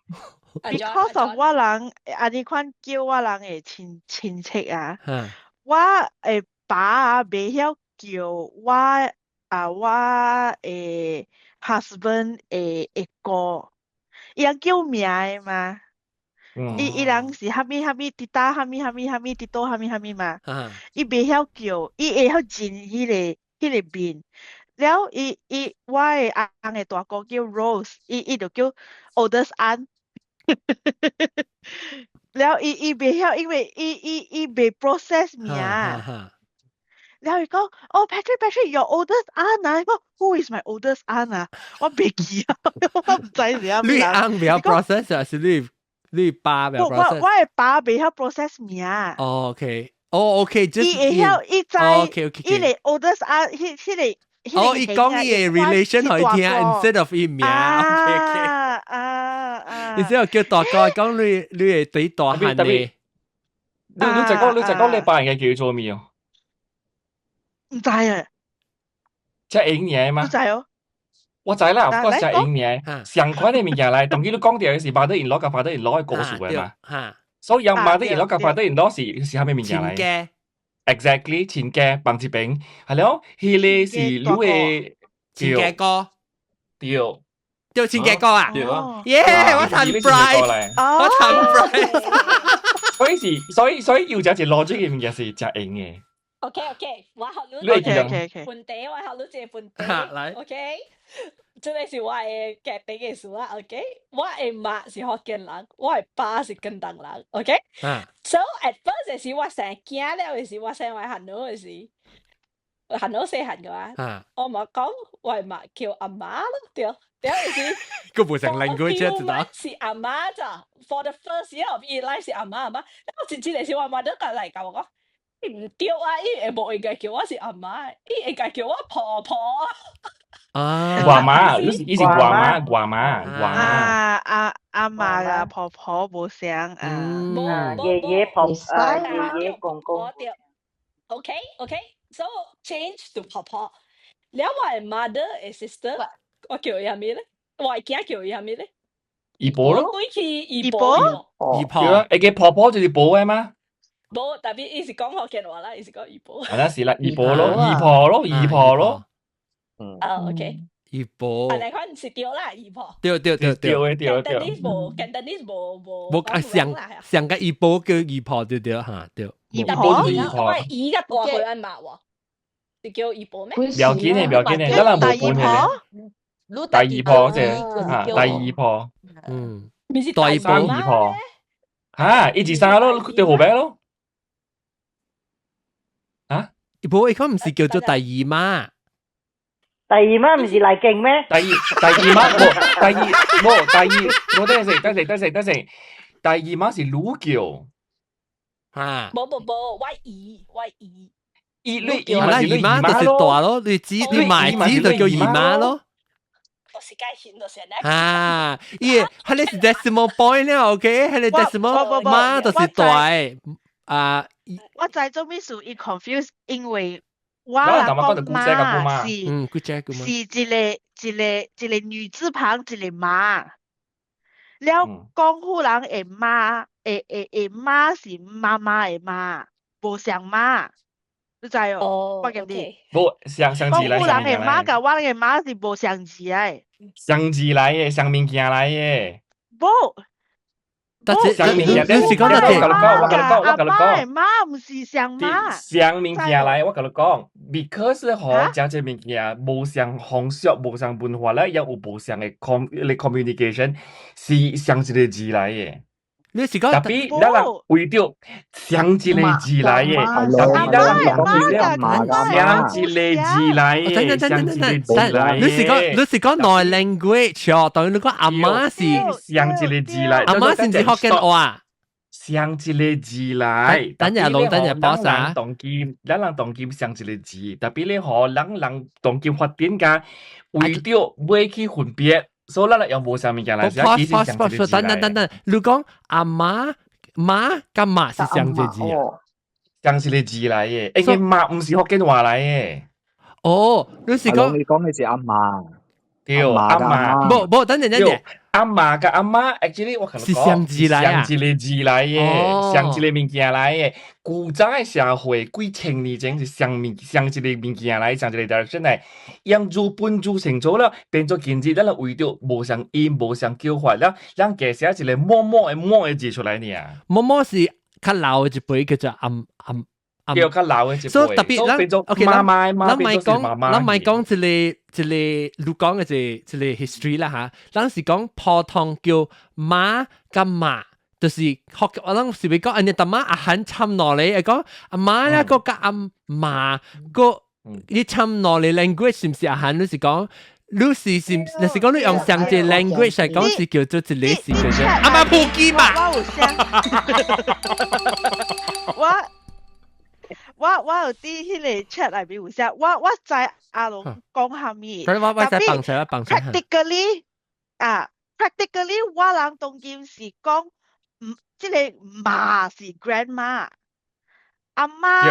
Because of 我人，阿啲款叫我人嘅親戚啊，诶爸袂晓叫我husband 诶哥，伊人叫名诶嘛。伊人是虾米滴答虾米滴多虾米嘛，伊袂晓叫，伊会晓认迄个面。了我诶翁诶大哥叫 Rose， 伊就叫 oldest aunt 了伊袂晓，因为伊袂 process 名。了伊讲Patrick your oldest aunt 啊，我 Who is my oldest aunt 啊？我袂記啊，我唔知是啥物。你翁袂曉 process 啊，是你爸袂曉 process？ 我诶爸袂曉 process 名。哦 ，OK，伊會曉，伊知，伊個 oldest aunt，迄個。伊講伊嘅 relation 可以聽 ，instead of 伊名。你之後叫大哥講你係對大漢嘅。你就講你爸人嘅叫做咩哦？唔知啊。即係英嘢嘛？唔知哦。我知啦，不過就係英嘢。上款嘅物件嚟，當佢你講嘅是mother-in-law甲father-in-law嘅故事嘅嘛。所以有mother-in-law甲father-in-law是蝦米物件嚟？Exactly， 前嘅bằng一邊，係咯，佢哋是你嘅前嘅哥，對前嘅哥啊，耶！我談 Bright， 我談 Bright， 所以要只 logic 嘅物件是只英嘅。OK， 我學你本地，我學你這本地。來 ，OK， 這個是我嘅夾俾嘅事啊 ，OK， 我嘅媽是福建人，我嘅爸是廣東人 ，OK。So at first 時我成日驚了嘅時，我成日行到嘅時，行到細行嘅話，我咪講我係媽叫阿媽咯，對嘅時。個唔成language知道？是阿媽咋 ？For the first year of life 是阿媽，我直接嚟時我媽都嚟教我講。唔對啊！伊會無應該叫我是阿媽，伊應該叫我婆婆。寡媽，伊是寡媽。阿媽啊，婆婆無相啊。爺爺公公。OK，so change to 婆婆。了我係 mother and sister， 我叫伊係咩咧？我係驚叫伊係咩咧？姨婆咯。姨婆。你嘅婆婆就是婆嘅嘛？冇，特別伊是講福建話啦，伊是講姨婆。係啦，是啦，姨婆咯。OK。姨婆。係嚟講是對啦，姨婆。對。Cantonese冇上個姨婆叫姨婆對嚇對。姨婆。我姨嘅大佢阿媽喎，是叫姨婆咩？唔要緊嘅，得啦冇半嘅。大姨婆啫，大姨婆。大姨婆。嚇，一至三咯，對號名咯。姨婆，伊講唔是叫做大姨媽。大姨媽唔是嚟勁咩？大姨媽冇，得成。大姨媽是魯叫。冇，我姨。姨媽就是大咯，你買子就叫姨媽咯。我是解顯到成日。佢哋是 decimal point 咧 ，OK， 佢哋 decimal 媽就是大。我知做咩事，伊 confuse， 因為我阿公媽是一個女字旁，一個媽。了廣府人嘅媽，媽是媽媽嘅媽，無像媽，你知哦？我記得。冇相字嚟。廣府人嘅媽甲我嘅媽是無相字嘅。相字嚟嘅，相物件嚟嘅。冇。但是相物件，你是講乜嘢？我甲你講。媽唔是相媽。相物件嚟，我甲你講 ，because 嗬，只隻物件無相風俗，無相文化咧，又有無相嘅communication， 是相一個字嚟嘅。你是講，特別咱人為咗相一個字嚟嘅，特別咱人講咗相一個字嚟嘅，相一個字嚟嘅。你是講內 language 哦，等於你講阿媽是相一個字嚟，阿媽先至福建話。相一個字嚟，等日攞，等日補啥？咱人當今相一個字，特別咧，嗬，人當今發展㗎，為咗唔去分別。所以咱用無相物件來，等，你講阿媽甲媽是相一個字啊？相一個字嚟嘅，因為媽唔是福建話嚟嘅。哦，你是講你講嘅是阿媽，對，阿媽。冇，等陣，阿嫲甲阿媽 actually 我可能是相字來啊，相一個字來嘅，相一個物件來嘅。古早嘅社會幾千年前是相一個物件來，相一個 direction 來，用字本字清楚了，變做今日咱來為着無相音無相叫法了，咱加寫一個默默嘅字出來呢。默默是較老嘅一輩叫做暗。叫較老嘅一輩，所以特別變做，OK，媽媽變做媽媽。咱咪講一個你講嘅一個 history 啦嚇，咱是講普通叫媽甲媽，就是學我諗是咪講安尼大媽阿漢參落嚟，講阿媽咧個甲阿媽個你參落嚟 language 是唔是阿漢？你是講你是講你用上隻 language 嚟講是叫做一個是叫做阿媽撲機嘛。我有啲迄個 chat 內面有寫，我知阿龍講下面，所以我再放出來。practically 我人當今是講，即個媽是 grandma， 阿媽是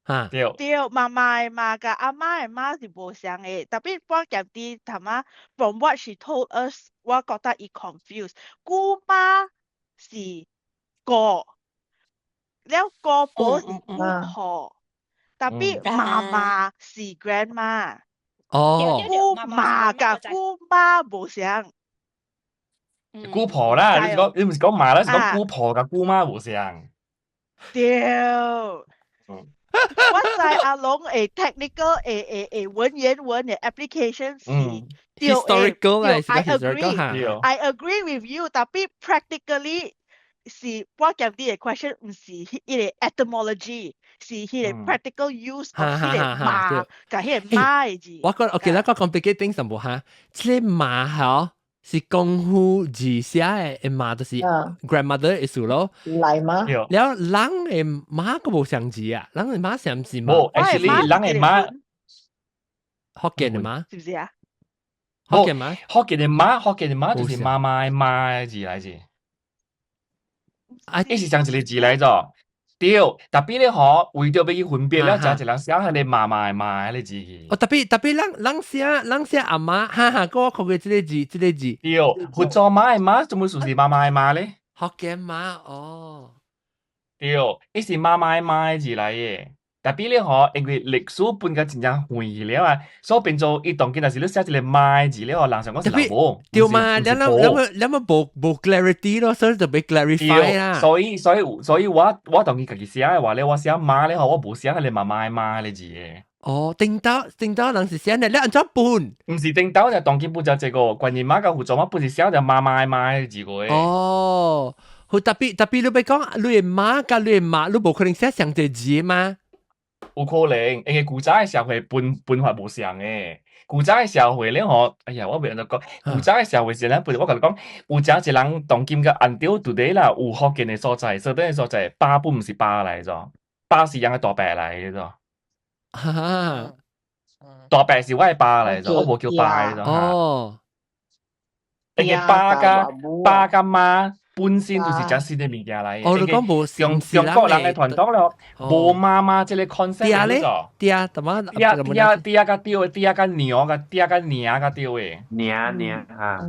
mother， 對，媽媽嘅媽甲阿媽嘅媽是無相嘅，特別我夾啲頭媽 from what she told us， 我覺得伊 confused， 姑媽是個。了個婆是姑婆，特別媽媽是 grandma， 姑媽甲姑媽無相。姑婆啦，你唔是講媽啦，是講姑婆甲姑媽無相。對，我知阿龍誒 technical 誒文言文嘅 application 是 historical 啦 ，I agree with you， 特別 practically。是我講啲嘅 question 唔是迄個 etymology， 是迄個 practical use of 迄個媽甲迄個媽嘅字。我覺 OK， 咱個 complicating 什麼哈？即個媽嗬是功夫字寫嘅媽，就是 grandmother 意思咯。嚟媽。แล้ว人嘅媽個無相字啊，人嘅媽相字嘛。冇 ，actually 人嘅媽，福建嘅媽，是唔是啊？福建嘅媽就是媽媽嘅媽嘅字嚟字。一是相一個字來咗，對，特別咧嗬，為咗要去分別了，就一人寫係你媽媽嘅媽嘅字去。哦，特別人寫阿媽，哈，嗰個佢這個字。對，輔助媽嘅媽，做乜事是媽媽嘅媽咧？福建媽，哦。對，一是媽媽嘅媽嘅字嚟嘅。特別咧嗬，因為歷史本個真正混去了啊，所以變做伊當今但是你寫一個媽字了，人上講是老母。對嘛，你冇 clarity 咯，所以就俾 clarify 啦。所以我當佢家己寫嘅話咧，我寫媽咧，我冇寫係你媽媽嘅媽嘅字嘅。哦，定到人是寫你按咗半。唔是定到就當今本就這個關於媽嘅輔助媽本是寫就媽媽嘅字個嘅。哦，好特別你咪講你嘅媽甲你嘅媽，你冇可能寫上隻字嘛？有可能，因為古早嘅社會本法無相嘅。古早嘅社會咧，哎呀，我袂安怎講。古早嘅社會是咱本，我甲你講，有一人當今嘅until today啦，有福建嘅所在，所以嘅所在，爸本唔是爸嚟咗，爸是人嘅大伯嚟嘅咗。大伯是我嘅爸嚟咗，我冇叫爸嚟咗。哦，因為爸甲媽。本身就是真實嘅物件嚟嘅。我哋講無相似啦。中國人嘅傳統咯，無媽媽即個 concept 嚟咗。爹甲娘甲丟嘅。娘嚇。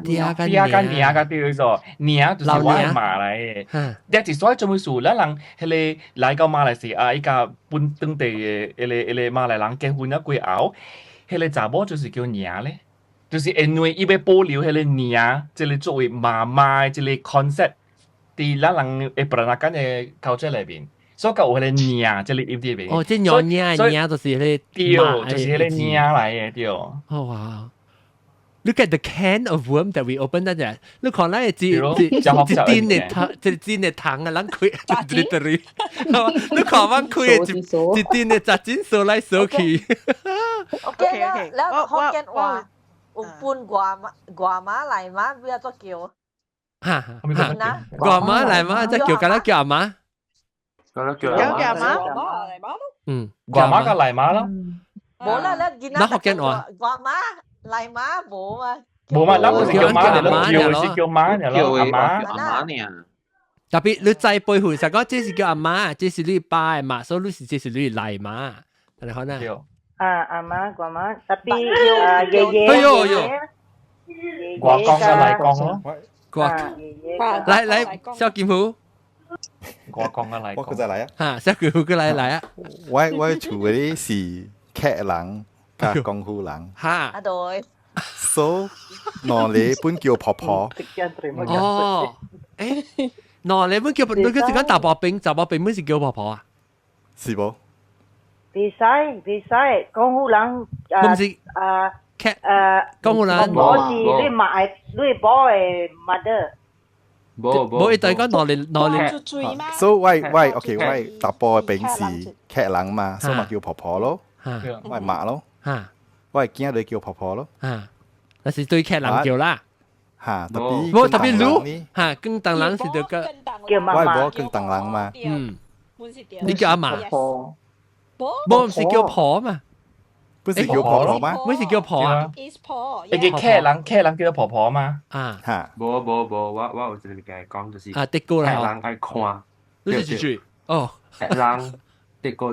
爹甲娘甲丟咗，娘就是我嘅媽嚟嘅。但係所以做咩事？咱人迄個來到馬來西亞，伊家本當地嘅迄個馬來人結婚咗過後，迄個查某就是叫娘咧。就是因為伊要保留迄個娘，即個作為媽媽即個 concept，佇咱人誒布拉干嘅 culture 裏邊，所以有迄個娘即個意思邊。哦，即娘就是迄個對，就是迄個娘來嘅對。哦哇 ！Look at the can of worm that we opened 嗰隻，你看咱嘅一丁嘅糖啊，咱開literally，你看阮開嘅一丁嘅雜針掃來掃去。OK，แล้ว福建話。有半外媽嚟媽邊個叫？外媽嚟媽即係叫緊叫阿媽。叫阿媽。外媽嘅嚟媽咯。冇啦，你見到福建話外媽嚟媽冇嘛？冇嘛，咱唔是叫媽嚟咯，叫媽嚟咯，阿媽呢？特別你在背後實講，這是叫阿媽，這是你爸嘅媽，所以你是這是你嚟媽，你看呢？阿媽、grandma，tapi 爺爺外公嘅嚟講咯，來小劍虎，外公嘅嚟講，我佢就嚟啊，嚇小劍虎佢嚟啊，我厝嗰啲是客人加功夫人，嚇，啊對， so 我哋本叫婆婆，哦，誒，嗱你本叫你嗰時講大伯餅，大伯餅本是叫婆婆啊？是冇？唔使，功夫人功夫人，我是你買你寶嘅 mother。冇一對講攞，so 喂 ，OK 喂，大波嘅餅是客人嘛，所以咪叫婆婆咯，喂媽咯，喂見你叫婆婆咯，那是對客人叫啦，嚇，特別魯嚇，更當人是對個叫媽媽，喂冇更當人嘛，你叫阿嫲，冇唔是叫婆嘛？不是叫婆婆嗎？唔是叫婆啊？你叫客人叫婆婆嘛？啊，嚇，無，我有一個講就是啊，的哥啦，客人愛看，你是幾句？哦，客人的哥，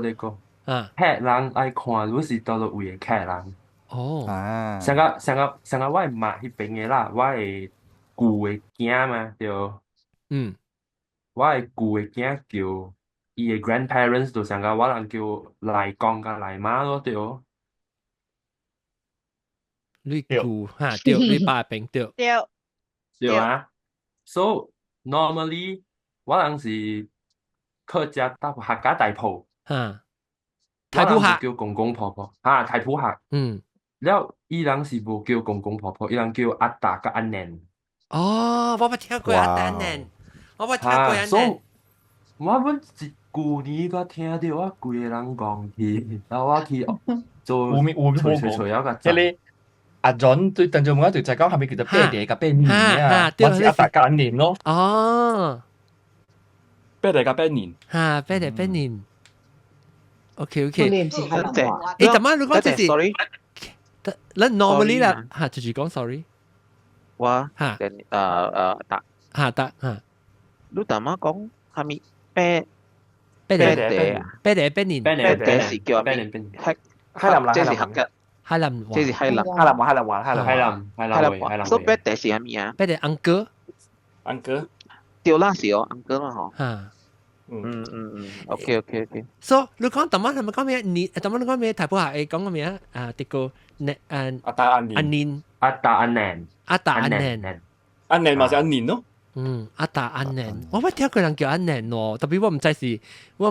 啊，客人愛看，你是倒落位嘅客人。哦，啊，像個我係媽迄邊嘅啦，我係舊嘅囝嘛，對，我係舊嘅囝叫伊嘅 grandparents，就像個我人叫來公甲來媽咯，對。你舅嚇對，你爸病對，對啊。So normally 我人是客家客家大埔，嚇，大埔客叫公公婆婆，嚇大埔客，了伊人是無叫公公婆婆，伊人叫阿達甲阿娘。哦，我冇聽過阿達娘，我冇聽過阿娘。我本一舊年我聽到我規個人講起，然後我去做吹有個陣。阿 John 對鄧俊文對就講係咪叫做爹哋甲爹年啊？我是阿達甲阿年咯。哦，爹哋甲爹年。嚇，爹哋爹年。OK。誒，誒，點解你講這是 ？Sorry， 你 normally 啦，嚇，就是講 sorry。哇，嚇，達，嚇達嚇。你點解講係咪爹年？爹是叫咩？即係客家。海南話，即係海南話。所以爹哋是係咩啊？爹哋 uncle，對啦，是哦 uncle 啦嗬。嚇。OK。So 你講點解係咪講咩？你點解你講咩？大埔客誒講個咩啊？啊，啲個阿達阿年，阿達阿年嘛是阿年咯。阿達阿年，我冇聽過人叫阿年喎，特別我唔知是，我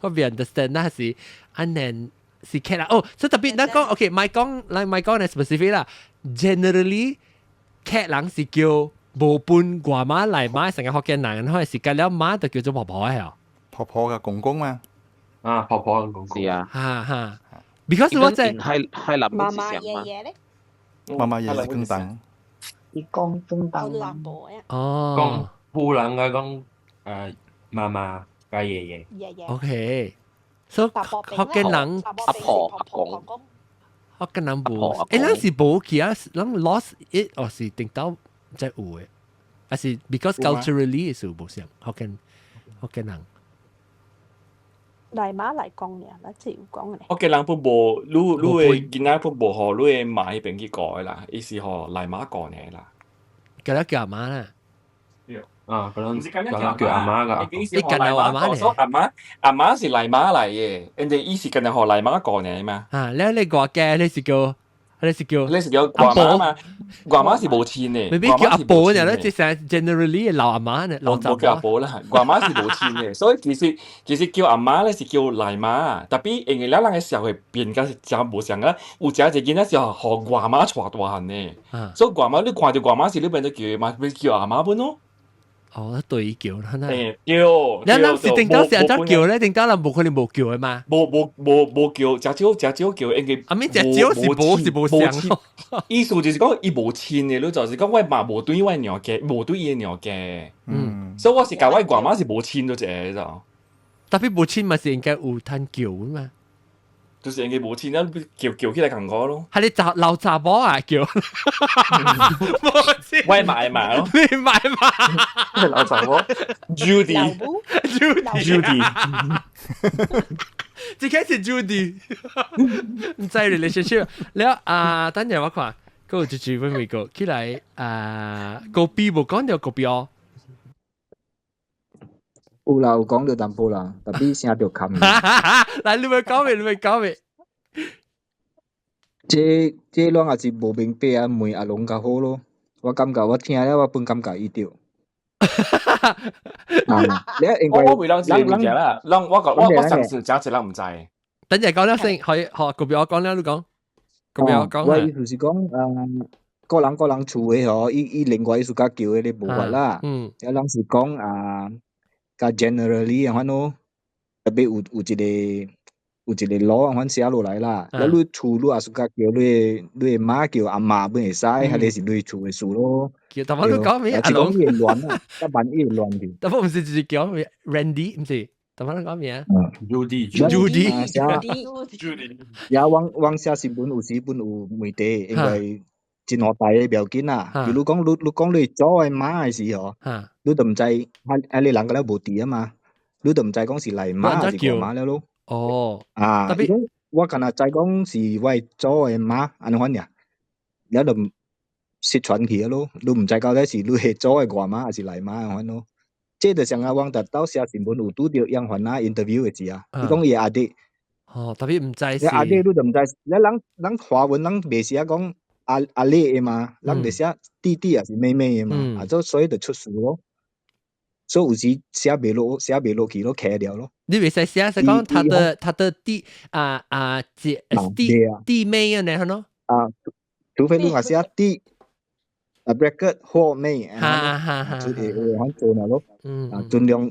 唔 understand 那是阿年。是客啦，哦，所以特別咱講 ，OK， 咪講嚟 specific 啦。Generally， 客人是叫無伴外媽嚟媽，成個福建人，可能是隔了媽就叫做婆婆係哦。婆婆嘅公公嘛，啊，婆婆嘅公公。是啊，嚇。Because 我在係南部是媽媽爺爺咧，媽媽爺爺更等，你講更等南部呀。哦。講富人嘅講媽媽嘅爺爺。OK。所以福建人阿婆阿公，福建人冇，誒，咱是冇其他，咱 lost it 或是定到在有嘅，還是 because culturally 是冇像福建人。嚟馬嚟講嘅，嗱即係講嘅。福建人不無，你嘅囡仔不無學，你嘅媽迄邊去過啦，伊是學嚟馬過嘅啦。叫佢叫阿媽啦。啊，可能叫阿媽噶，你近係阿媽嚟，阿媽是嚟馬嚟嘅，人哋伊是近係學嚟馬過嚟嘛。啊，你外嘅你是叫阿婆嘛，外媽是冇錢嘅，未必叫阿婆嘅咧，即係 generally 老阿媽咧，老冇叫阿婆啦，外媽是冇錢嘅，所以其實叫阿媽咧是叫嚟馬，特別因為咱嘅時候會變緊真冇像啦，有隻隻囡仔時候學外媽帶大漢嘅，所以外媽你看到外媽時你變咗叫嘛，咪叫阿媽本咯。哦，對叫啦，叫，你是定到成日叫咧，定到人冇可能冇叫嘅嘛？冇叫，只少叫，因為阿咪只少是冇聲。意思就是講伊冇錢嘅，你就是講我媽冇對我娘嘅，冇對伊娘嘅。所以我是教我外媽是冇錢咗隻就。特別冇錢咪是應該有攤叫嘛？就是人哋冇錢，咁叫起來行過咯。係你老雜波啊叫？喂買嘛咯，你買嘛？老雜波 ，Judy，最開始 Judy， 唔知 relationship。แล้ว等陣我看，嗰個就住邊美國起來個 B 冇講到個 B 哦。有啦，有講到淡薄啦，特別聲就冚。來，你咪講未？這兩也是無明白啊，問阿龍較好咯。我感覺我聽了，我本感覺伊對。我會讓自己理解啦，讓我嘗試假設人唔知。等陣講了先，可以學個表講了，你講。個表講。我意思是講個人厝嘅嗬，伊另外意思較叫嘅你無法啦。有人是講個 generally 樣咯，特別有一個law 樣寫落來啦。แล้ว你厝你也是較叫你媽叫阿媽本會使，係你是你厝嘅事咯。叫，但係你講咩？阿龍嘢亂啊，一般嘢亂啲。但係唔是就是叫 Randy 唔是？但係你講咩啊 ？Judy。也往寫新聞有時本有媒體，因為真好大嘅標緊啊。比如講你講你左嘅媽嘅時候，你都唔知，係你兩個咧無地啊嘛，你都唔知講是嚟媽還是個媽了咯。哦。特別我今日知講是為左嘅媽，安尼款呀，你就失傳去咯，你唔知到底是你係左嘅外媽還是嚟媽咁樣咯。即係上下往特到寫新聞有拄到樣份啊 interview 嘅字啊，你講伊阿弟。哦，特別唔知是。你阿弟你就唔知，你人華文人未寫講阿叻嘅嘛，人哋寫弟弟還是妹妹嘅嘛，所以就出事咯。所以有時寫未落去咯，卡掉咯。你未使寫係講他的弟妹啊，你係咯？除非你話寫弟。bracket 後尾，就係做嗱咯，盡量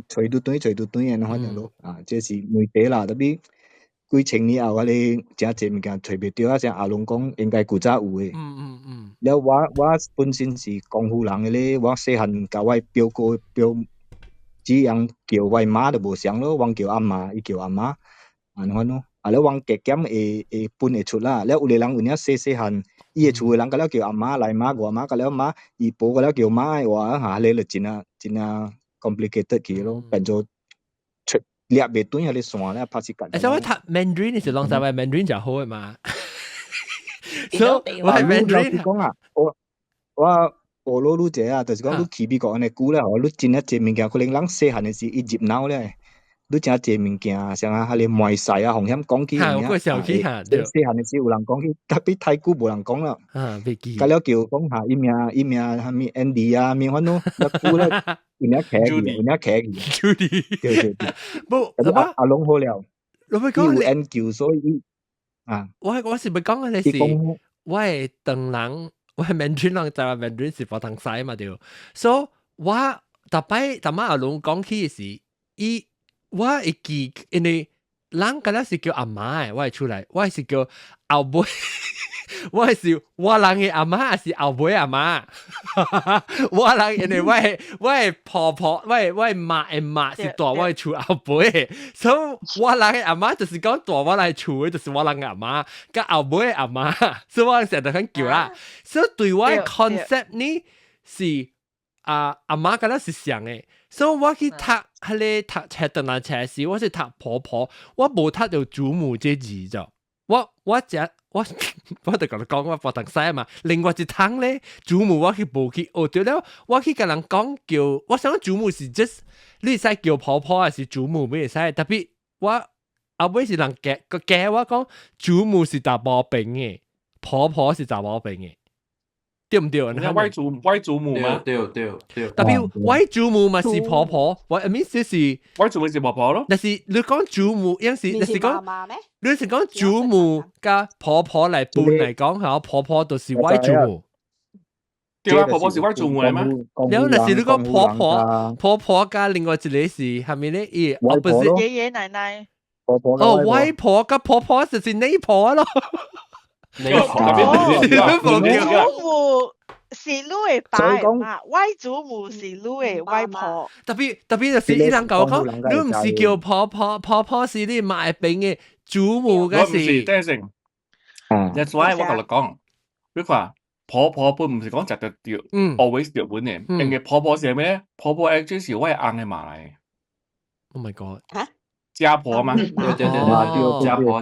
隨到短嘅那款咯，這是媒體啦，特別幾千年後我哋真濟物件隨別掉啊，像阿龍講應該古早有嘅，แล้ว我本身是江湖人嘅咧，我細漢教我表哥表姊樣叫我媽都無相咯，我叫阿媽，伊叫阿媽，那款咯，แล้ว我夾減會搬會出啦，แล้ว有啲人有啲細漢。伊嘅厝嘅人個了叫阿媽來媽，外媽個了媽，姨婆個了叫媽嘅話，嚇你就真係 complicated 去咯，變咗出掠袂斷喺你線咧，拍時間。所以我讀 Mandarin 是啷曬話 Mandarin 就好嘅嘛。所以我係 Mandarin 講啊，我老魯姐啊，就是講你去美國安尼久咧，你真係濟物件，可能人細漢嘅時伊入腦咧。你真濟物件，像啊，你賣曬啊，紅險講起嘅，細漢嘅時有人講起，特別太久無人講啦。咁了叫講下，伊名係咪 Andy 啊，咩款咯，一久咧，有影騎嘅，對。不，阿龍好了，你咪講你 N 叫，所以我是咪講嘅是，我係鄧人，我係Mandarin人，就係Mandarin是佛堂西嘛對，所以我特別阿龍講起嘅時，伊。我會記，因為人嗰陣是叫阿媽嘅，我係出來，我係叫後輩，我係我人嘅阿媽，還是後輩阿媽？我人因為我係婆婆，我係媽嘅媽是大我係厝後輩，所以我人嘅阿媽就是講大我嚟厝嘅，就是我人嘅阿媽，跟後輩嘅阿媽，所以我成日都咁叫啦。所以對我嘅 concept 呢是阿媽嗰陣是像嘅。所以我去讀係咧讀冊頓來冊時，我是讀婆婆，我冇讀到祖母這字啫。我就講我佛堂西嘛。另外一趟咧，祖母我去冇去學到了，我去跟人講叫，我想祖母是 just 你使叫婆婆還是祖母咩使？特別我後尾是人教我講，祖母是大毛病嘅，婆婆是大毛病嘅。對唔對？外祖母嘛，對。特別外祖母咪是婆婆，我意思是外祖母是婆婆咯。但是你講祖母，有時你是講，你是講祖母加婆婆嚟搬嚟講，係婆婆就是外祖母。對啊，婆婆是外祖母嚟咩？然後那時你講婆婆加另外一個是係咪咧？我不是爺爺奶奶。哦，外婆加婆婆就是內婆咯。祖母是你的爸的媽，外祖母是你的外婆。特別就是伊人講講，你唔是叫婆婆是你買餅嘅祖母嘅事。我唔是，等陣。That's why 我同你講，你看婆婆本唔是講食得掉，always 掉本嘅，因為婆婆是咩？婆婆 actually 是我係啱嘅媽嚟。Oh my god！ 嚇？家婆嘛，对，家婆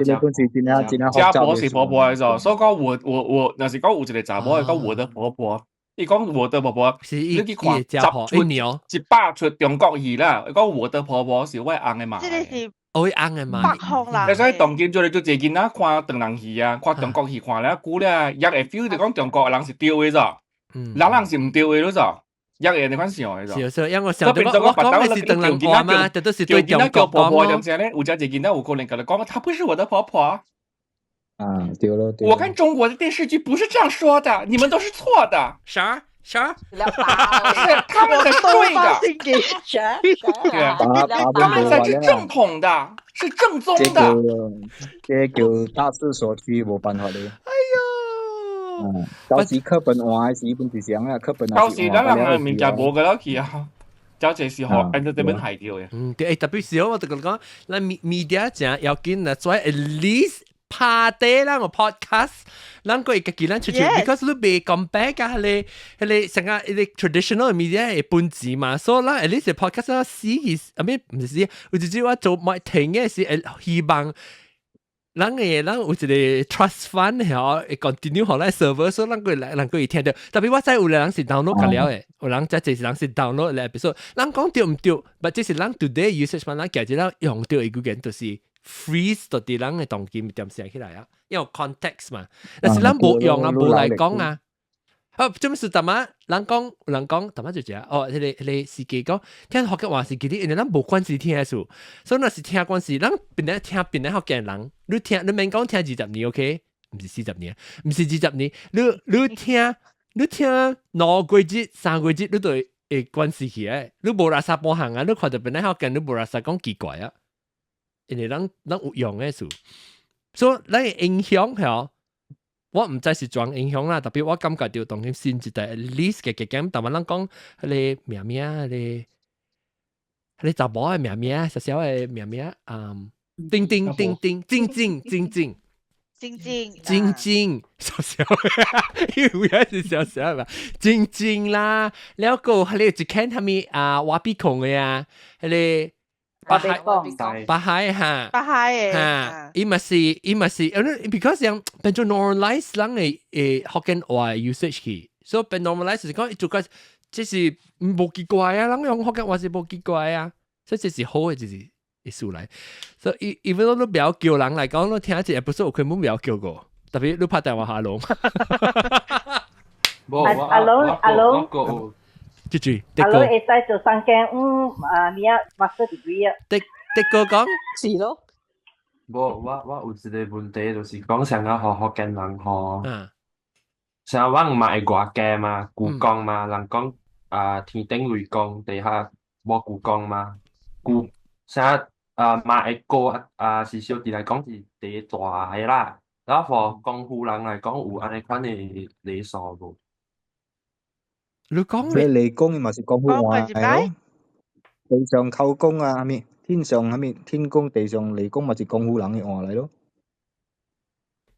是婆婆嚟咗，所以講我，若是講有一個查某，講我的婆婆，伊講我的婆婆，你去看10出100出中國戲啦，講我的婆婆是我翁嘅媽。即係我翁嘅媽。北方人。所以當今做嚟做濟囡仔看長人戲啊，看中國戲看了久了，也會 feel 到講中國人是對嘅咗，人是唔對嘅咯咗。一嘢你款想嘅啫，是，因為我想到我講嘅是鄧人話嘛，這都是對中國婆婆咁樣咧，有家姐見到有可能跟佢講，她不是我的婆婆。對咯。我看中國的電視劇不是這樣說的，你們都是錯的。啥？是他們才是對的。對啊，他們才是正統的，是正宗的。這叫大勢所趨，冇辦法咧。哎呦！到時課本換是本是上啊，課本到時咱人物件無個落去啊，就係學 entertainment 係掉嘅。對，特別是我同你講，咱 media 正要緊啊，所以 at least 拍低啦個 podcast，咱個會家己咱出去 ，because 你未 compare 噶係你成個你 traditional media 嘅本質嘛，所以啦 at least podcast 啦試，I mean 唔是試，我就知我做咪停嘅是希望。咱有一個 trust fund 會 continue 好來 server， 所以咱個會聽到。特別我知有人是 download 緊了嘅，有人即係人是 download 嘅 episode。咱講對唔對？但即是咱 today usage 嘛，咱家己咱用到嘅語言就是 freeze 到啲咱嘅動機點寫起來啊，因為 context 嘛。但是咱冇用啊，冇嚟講啊。做咩事？特晚人講，特晚就講哦，你司機講聽學嘅話是幾啲，因為咱冇關係聽數，所以若是聽關係，咱變嚟聽學嘅人，你免講聽20年 ，OK？ 唔是40年，唔是20年，你聽2個月、3個月，你都會關係起來，你冇垃圾半行啊，你看到變嚟學嘅，你冇垃圾講奇怪啊，因為咱有用嘅數，所以咱影響係。我唔知是怎影響啦，特別我感覺到當今新一代 at least 嘅咁，但係人講你名名，你查某嘅名名，小小嘅名名，叮，小小，因為係小小嘛，晶啦，แล้วก็你只看他們瓦比孔嘅啊，你。巴海哈，伊嘛是，because 樣變做 normalize 人嘅福建話 usage 去，所以變 normalize 是講做個，即是冇奇怪啊，人用福建話是冇奇怪啊，所以這是好嘅，就是意思嚟。所以 even though 你不要叫人嚟講，你聽一隻 episode 佢冇不要叫過，特別你拍電話下龍。阿龍。Hello， 會使做3間你啊 master degree 啊？的哥講是咯。我有一個問題，就是講成個福建人吼，成我唔係外家嘛，故宮嘛，人講天頂雷公，地下冇故宮嘛，成嘛係個是小弟來講是第大係啦，然後江湖人來講有安尼款嘅禮數無？你講所以理工咪是講好話係咯，地上叩工啊，係咪？天上係咪？天公地上理工咪是講好人嘅話嚟咯。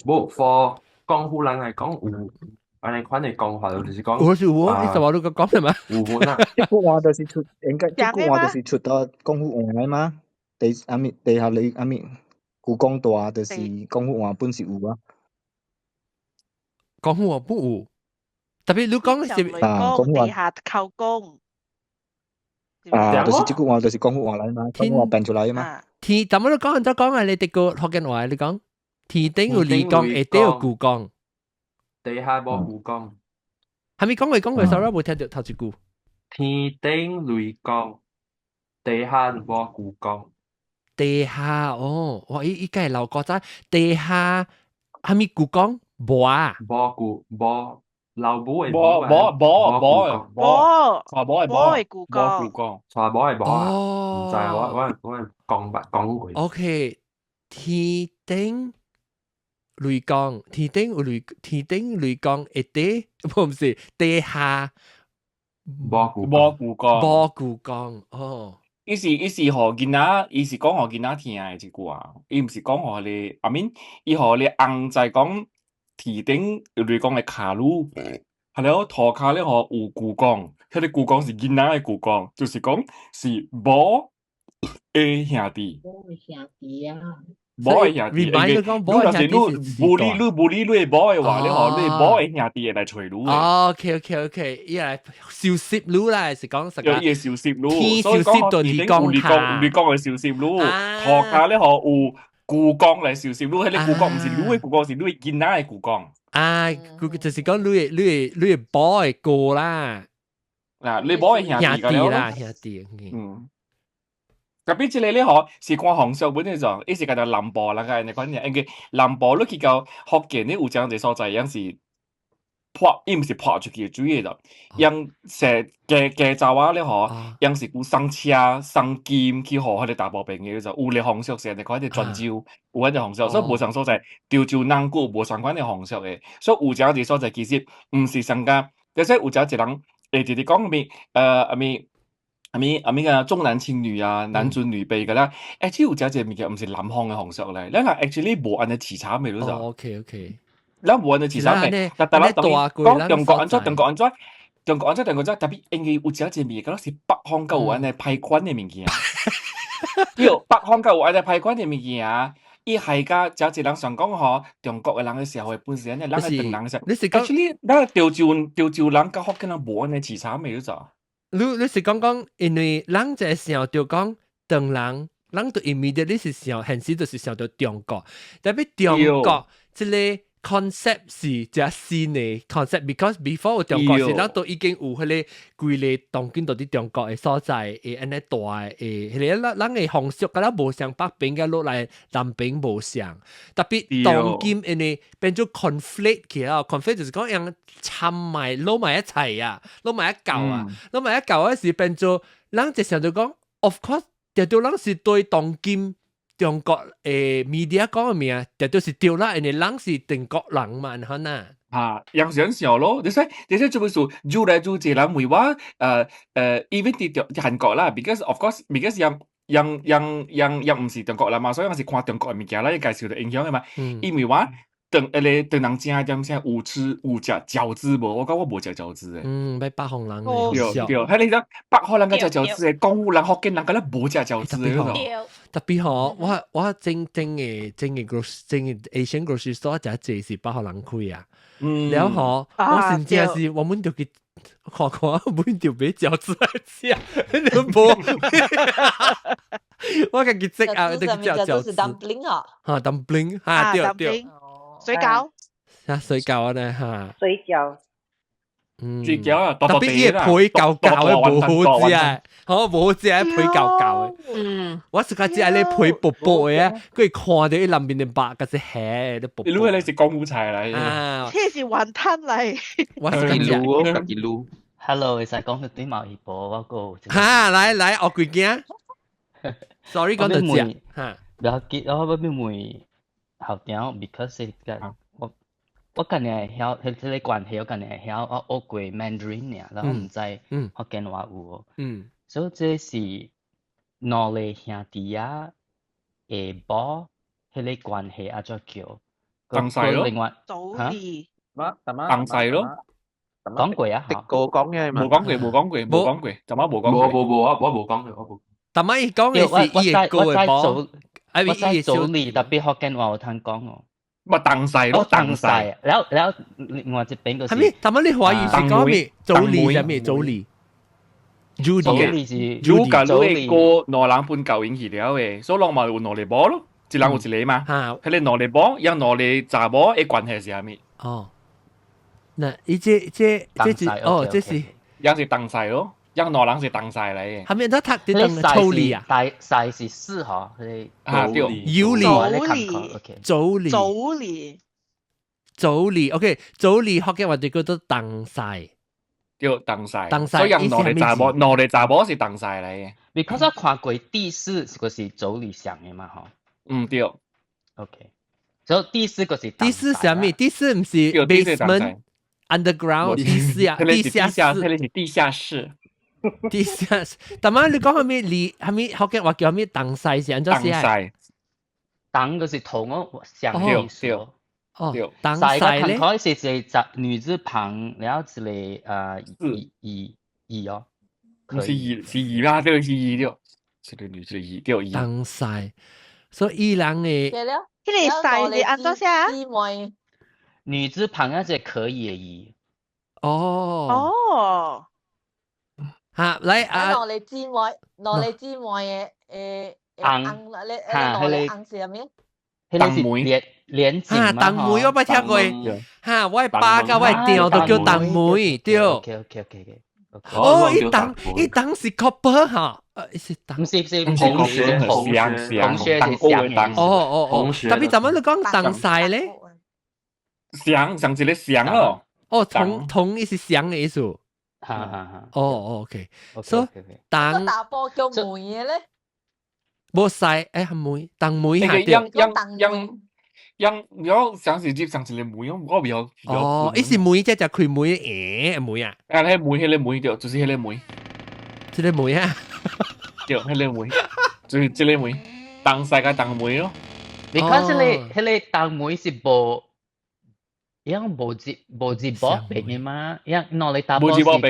冇，for 講好人嚟講有安尼款嘅講法，就是講。我你就話你個講係嘛？有冇啊？呢句話就是出，應該呢句話就是出到講好話嚟嘛。地下你係咪？故宮大就是講好話本是有啊。講好話不有。特別你講嘅是地下叩工，就是這句話就是講好話嚟嘛，講話變出來嘛。天，咁你講就講啊，你哋個福建話你講，天頂有理工，下底有故宮，地下冇故宮。係咪講句，sorry，冇聽到頭一句。天頂雷公，地下冇故宮。地下哦，我依家係老國仔，地下係咪故宮？冇啊，冇。老母係冇，係故宮，錯冇係冇，唔知我講過。OK，天頂雷公，天顶有雷公一地，唔是地下冇故講哦。伊是互囡仔，伊是講互囡仔聽嘅一句啊，伊毋是講互你，阿面伊互你翁在講天頂雷公嘅卡路，係了塗骹咧互有故講，迄個故講是囡仔嘅故講，就是講是某嘅兄弟。某嘅兄弟啊！某嘅兄弟，你若是你無你嘅某嘅話，你互你某嘅兄弟會來找你嘅。OK，伊來小攝路啦，是講實個。伊小攝路，天小攝到你講下，你講嘅小攝路，塗骹咧互有故講來小攝路，迄個故講毋是你嘅故講，是你嘅囡仔嘅故講。就是講你嘅某嘅哥啦，嗱，你某嘅兄弟啦，兄弟，特別即個咧，嗬，是看風俗本嚟講，伊是講到南部啦，個你講嘅，因為南部你去到福建咧，有這樣嘅所在，樣是潑，伊毋是潑出去嘅水嘅，樣成嘅查仔咧，嗬，樣是有送車送金去互迄個大部分嘅就有咧風俗成，你講啲泉州有嗰啲風俗，所以無上所在潮州南國無相關嘅風俗嘅，所以有這樣嘅所在其實毋是上加，而且有這一人會直直講咩，個重男輕女啊，男尊女卑噶啦。actually 有隻物件唔是南方嘅風俗咧，咱係 actually 無安尼市場咪咯就。OK，咱無安尼市場咪，但係咱講中國安怎，特別因為有隻物件，嗰是北方夠有安尼派款嘅物件。有北方夠有安尼派款嘅物件，伊係甲隻一人想講嗬，中國嘅人嘅社會本身咧，人係唐人嘅時候。你是 actually 咱潮州人甲福建人無安尼市場咪咯就。你是講，因為人在想就講唐人就 immediately 是想，現時就是想到中國，特別中國即個 concept 是只新嘅 concept，because before 中國是咱都已經有迄個規個當今到啲中國嘅所在，安尼大嘅，迄個咱嘅風俗，甲咱無像北邊甲落來南邊無像，特別當今因為變咗 conflict 起啦 ，conflict 就是講樣摻埋撈埋一齊啊，撈埋一嚿嗰時變咗，咱就想到講 ，of course，條條人是對當今。中國media 講嘅咩啊？就是對啦，因為人是中國人嘛，可能樣想笑咯。你睇做咩事？做嚟做去，人為話even 啲韓國啦 ，because of course because 唔是中國人嘛，所以我是看中國嘅物件啦，介紹到影響嘅嘛。因為話唐人正點先有食餃子無？我講我無食餃子嘅。俾北方人嘅笑。係你睇北方人嘅食餃子嘅，江湖人、福建人嘅咧無食餃子嘅。特別我正嘅 Asian grocery store 就係是北方人開啊。然後我甚至係我們就去看，我們就俾餃子嚟食，你冇。我自己食啊，就叫餃子。dumpling 啊 ，dumpling 啊，對。水餃水餃啊咧嚇，水餃，水餃啊，特別伊配舊嘅無好食啊，無好食啊，配舊嘅。我食家只係咧配薄薄嘅啊，佢看到伊裡面嘅白嗰隻蝦啲薄薄。你攞嚟食江湖菜嚟啊，這是雲吞嚟。我食緊幾路。Hello，其實講到啲貿易波嗰個。嚇，來，我幾驚。Sorry，講到只嚇。然後結我邊會。好屌 because 我近年係曉，佢哋關係我近年係曉，我學過 Mandarin 嘅，然後唔知福建話有喎。所以這是兩個兄弟啊，下波佢哋關係啊，再叫。鄧細咯。另外，祖兒。乜？鄧細咯。講過啊？個講嘅嘛。冇講過，就乜冇講過。我冇講過。但係講嘅是伊個嘅波。我在祖兒特別福建話我聽講喎，咪鄧細咯，鄧細。然後另外一邊個是，但係你華語是講咩？祖兒係咩？祖兒 Judy 是 Judy 個兩人半舊影去了嘅，所以兩咪有兩個波咯，一人有一個嘛。佢哋兩個波，有兩個查波嘅關係是係咩？哦，嗱，呢這哦，這是樣是鄧細咯。讓兩人是鄧曬嚟嘅，係咪得讀啲鄧粗利啊？曬是四嗬，佢早利 ，OK， 早利學嘅話就叫做鄧曬，叫鄧曬，所以讓兩個查某是鄧曬嚟嘅。Because 我看過第四個是早利上嘅嘛，嗬。對。OK，所以地势嗰時地勢啥物？地勢唔是 basement、underground 地勢啊，地下室。佢哋是地下室。地下室。但係你講係咪離係咪福建話叫係咪東西是安怎寫？東嗰時同我上意思。哦，東西咧。開始是女字旁，然後是嚟二哦。是二啦，這個是二了。是個女字二掉二。東西，所以人嘅。呢個西是安怎寫啊？女字旁那隻可以嘅二。哦。嚇，嚟啊！攞嚟之外嘅攞嚟硬是咩？當妹。連字嘛，當妹我捌聽過。嚇，我爸甲我調都叫當妹，對。OK。哦，一當是 copper 嚇，是當。唔是同學哦，特別怎麼你講當曬咧？上一個上咯。哦，同意是上嘅意思。哦 ，OK，所以當打波叫妹嘅咧。冇曬係妹，當妹下啲。有上次接上次你妹，我比較。哦，伊是妹即係開妹妹啊。啊，迄個妹對，就是迄個妹。即個妹啊。對，迄個妹，就是即個妹，當曬個當妹咯。你看迄個當妹是無。樣無接波病嘅嘛，樣攞嚟打波是完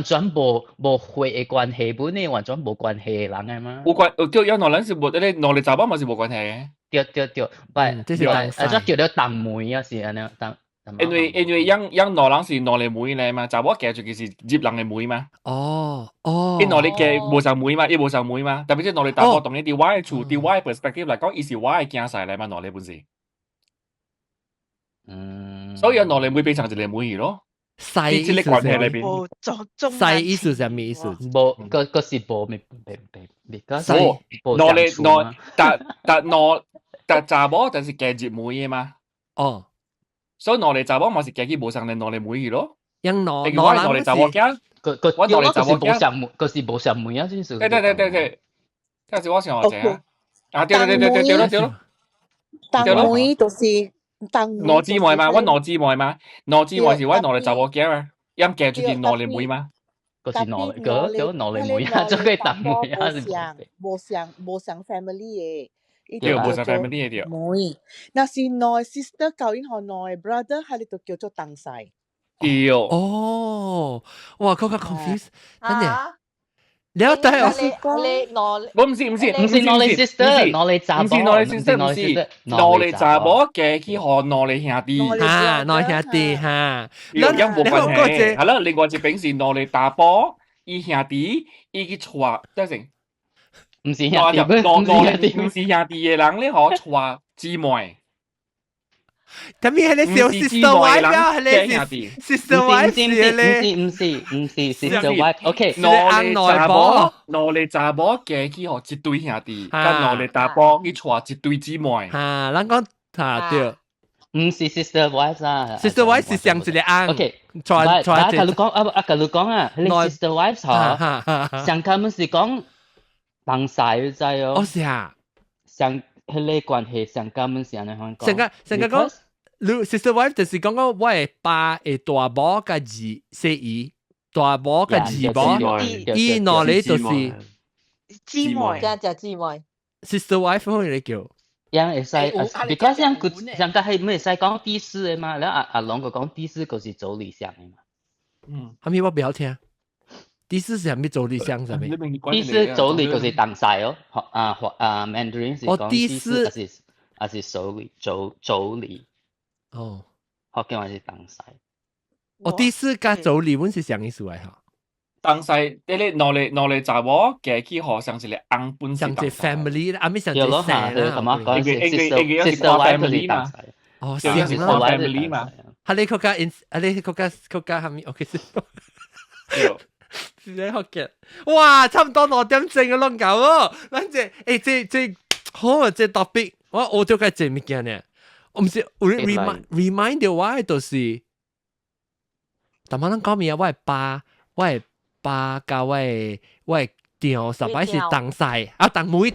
全無血嘅關係，本嚟完全無關係嘅人嘅嘛。有關，對，有攞人是無，攞嚟查某嘛是無關係嘅。對，唔係，即叫做當妹啊，是安尼當。因為樣攞人是攞嚟妹咧嘛，查某嫁出去是接人嘅妹嘛。哦。伊攞嚟嫁無上妹嘛，伊無上妹嘛，特別即攞嚟打波，當然啲我嘅處，啲我嘅 perspective 嚟講，伊是我嘅囝婿嚟嘛，攞嚟本事。所以有攞嚟妹變成一個妹兒咯。細意思關係裏邊，細意思係咩意思？冇個是冇未細攞但查某就是嫁接妹嘅嘛。哦，所以攞嚟查某嘛是嫁去無上嚟攞嚟妹兒咯。因攞嚟查某囝，我攞嚟查某囝，個是無上妹啊，真係。對，但是我想話啫。啊，對咯。當妹就是。攞姊妹嘛，我攞姊妹嘛，攞姊妹是我攞嚟查某囝嘛，因嫁出去攞嚟妹嘛，個是攞嚟妹啊，做佢當妹啊，無上 family 嘅，對，無上 family 嘅對。妹，那是攞 sister 教因學攞 brother，喺呢度叫做當曬。對。哦，哇，嗰個 confuse，真嘅。你有睇我是講，我唔是攞嚟 sister， 攞嚟查某，攞嚟查某嘅去學攞嚟兄弟，嚇，攞兄弟嚇，你冇關係，係啦，另外一邊是攞嚟打波，伊兄弟，伊去娶，得成，唔是兄弟，唔是兄弟嘅人咧，可娶姊妹。咁咪係你小 sister wife 啊？係你 sister wife 嚟咧？唔是 sister wife。OK，攞嚟查某嘅去學一對兄弟，跟攞嚟打波去娶一對姊妹。嚇，人講嚇對，唔是 sister wife 啊。sister wife 是上一個案。OK，阿假如講啊，你 sister wife 嚇，上佢們是講當曬在哦。哦是啊。上迄個關係上佢們是安尼講。成個講。sister wife 就是講我嘅爸嘅大寶嘅二四姨，大寶嘅二寶，伊攞嚟就是姊妹，就姊妹。sister wife 可以嚟叫。樣會使，because 樣個係唔會使講第四嘅嘛，然後阿龍個講第四個是走理想嘅嘛。後面我不要聽，第四是係咪走理想係咪？第四走理就是當曬哦，Mandarin 是講第四，還是走理。哦，福建話是當曬。我第四加走理本是上意思嚟嚇。當曬，你攞嚟查某嘅去學上一個翁本是當曬。上一 family 啦，阿咪上一姓啦。sister family 嘛。哦，姓啦 family 嘛。係你國家係咪 ？OK 先。是喺福建。哇，差唔多6點正嘅攏夠咯。咱這好啊，這 topic 我學咗個這物件呢。我唔是有 remind 到我就是，但係咱講咩啊？我係爸甲我係掉十擺是當曬啊，當妹，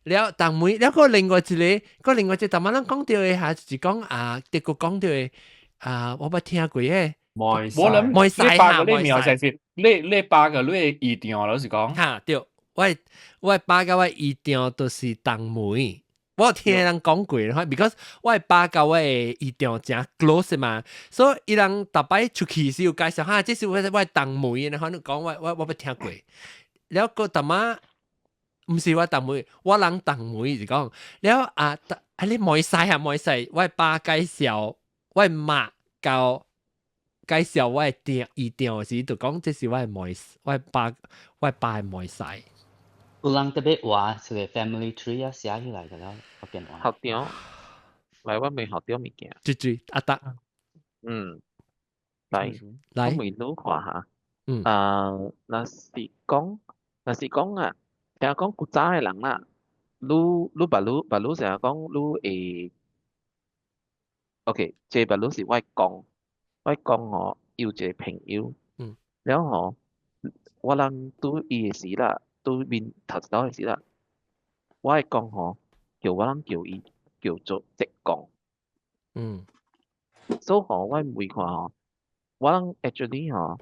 了當妹，了個另外一個，另外一個，但係咱講到嘅下就是講啊，啲個講到嘅啊，我冇聽過嘅。冇曬嚇，冇曬。你八個你一定老實講。嚇對，我八個我一定都是當妹。我聽人講過，because 我爸甲我一定真 close 嘛，所以伊人逐擺出去是有介紹哈，這是我當妹，然後你講我冇聽過，了個大媽唔是我當妹，我人當妹就講，了你唔使啊唔使，我爸介紹，我媽教介紹我店一定時就講，這是我爸係唔使。有人特別話是個 family tree 啊，寫起來嘅啦，福建話。學掉，嚟我未學掉物件。絕阿達。嚟，我未攞看下。若是講啊，聽講古早嘅人啦，你白魯成日講你OK，這白魯是我講我有一個朋友，然後我人對伊嘅時啦。對面頭一道嘅時啦，我係講嗬，叫我人叫伊叫做直講。所以嗬，我每看嗬，我人 actually 嗬，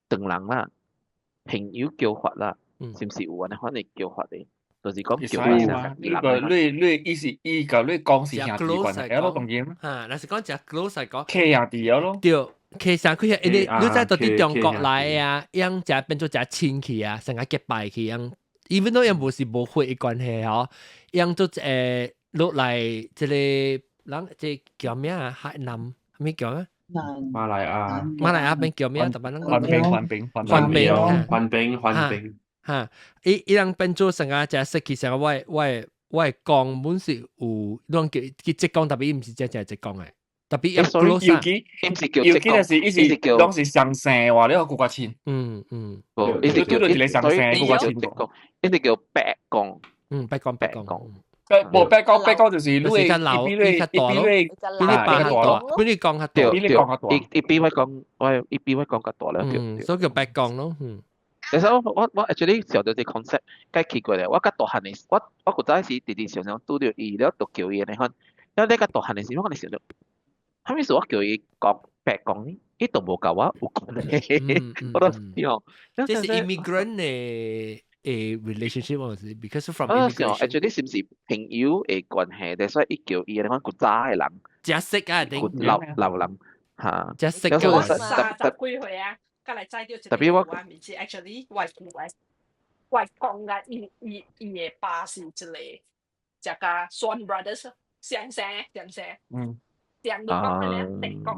當人啦，朋友叫法啦，是唔是有安尼款嘅叫法嘅？就是講叫法嘛。你意思伊甲你講是兄弟關係咯，當然。嚇，若是講只 close 講，契兄弟咯。對。其實佢係你在到啲中國來啊，樣就變做只親戚啊，成日結拜去樣，even though 樣無是無血嘅關係嗬，樣都落嚟即係人即叫咩啊？海南咩叫啊？馬來亞邊叫咩啊？特別患病嚇，伊人變做成日只識其實我係講本是有，當佢即講特別唔是只講嘅。特別有 close 要記係意思當時上聲話呢個古怪錢。呢啲叫一啲叫白講。白講。冇白講就是你一邊講下多，一邊講較多啦。所以叫白講咯。其實我 actually 想到啲 concept，幾奇怪咧。我較大漢嘅，我古早時直直常常拄到伊了，都叫伊嚟看。因為你較大漢嘅時，我講你想到。係咪我叫伊講白講呢？伊都冇教我有講咧，我都笑。這是 immigrant 嘅relationship 或者 because from immigration。actually 是唔是朋友嘅關係？所以伊叫伊嚟講古早嘅人。真識啊！老人嚇。真識嘅。我30幾歲啊，隔嚟摘掉一個話名字 actually 外講嘅，伊嘅爸是一個一個 Swan Brothers 相聲。上到講佢哋直講，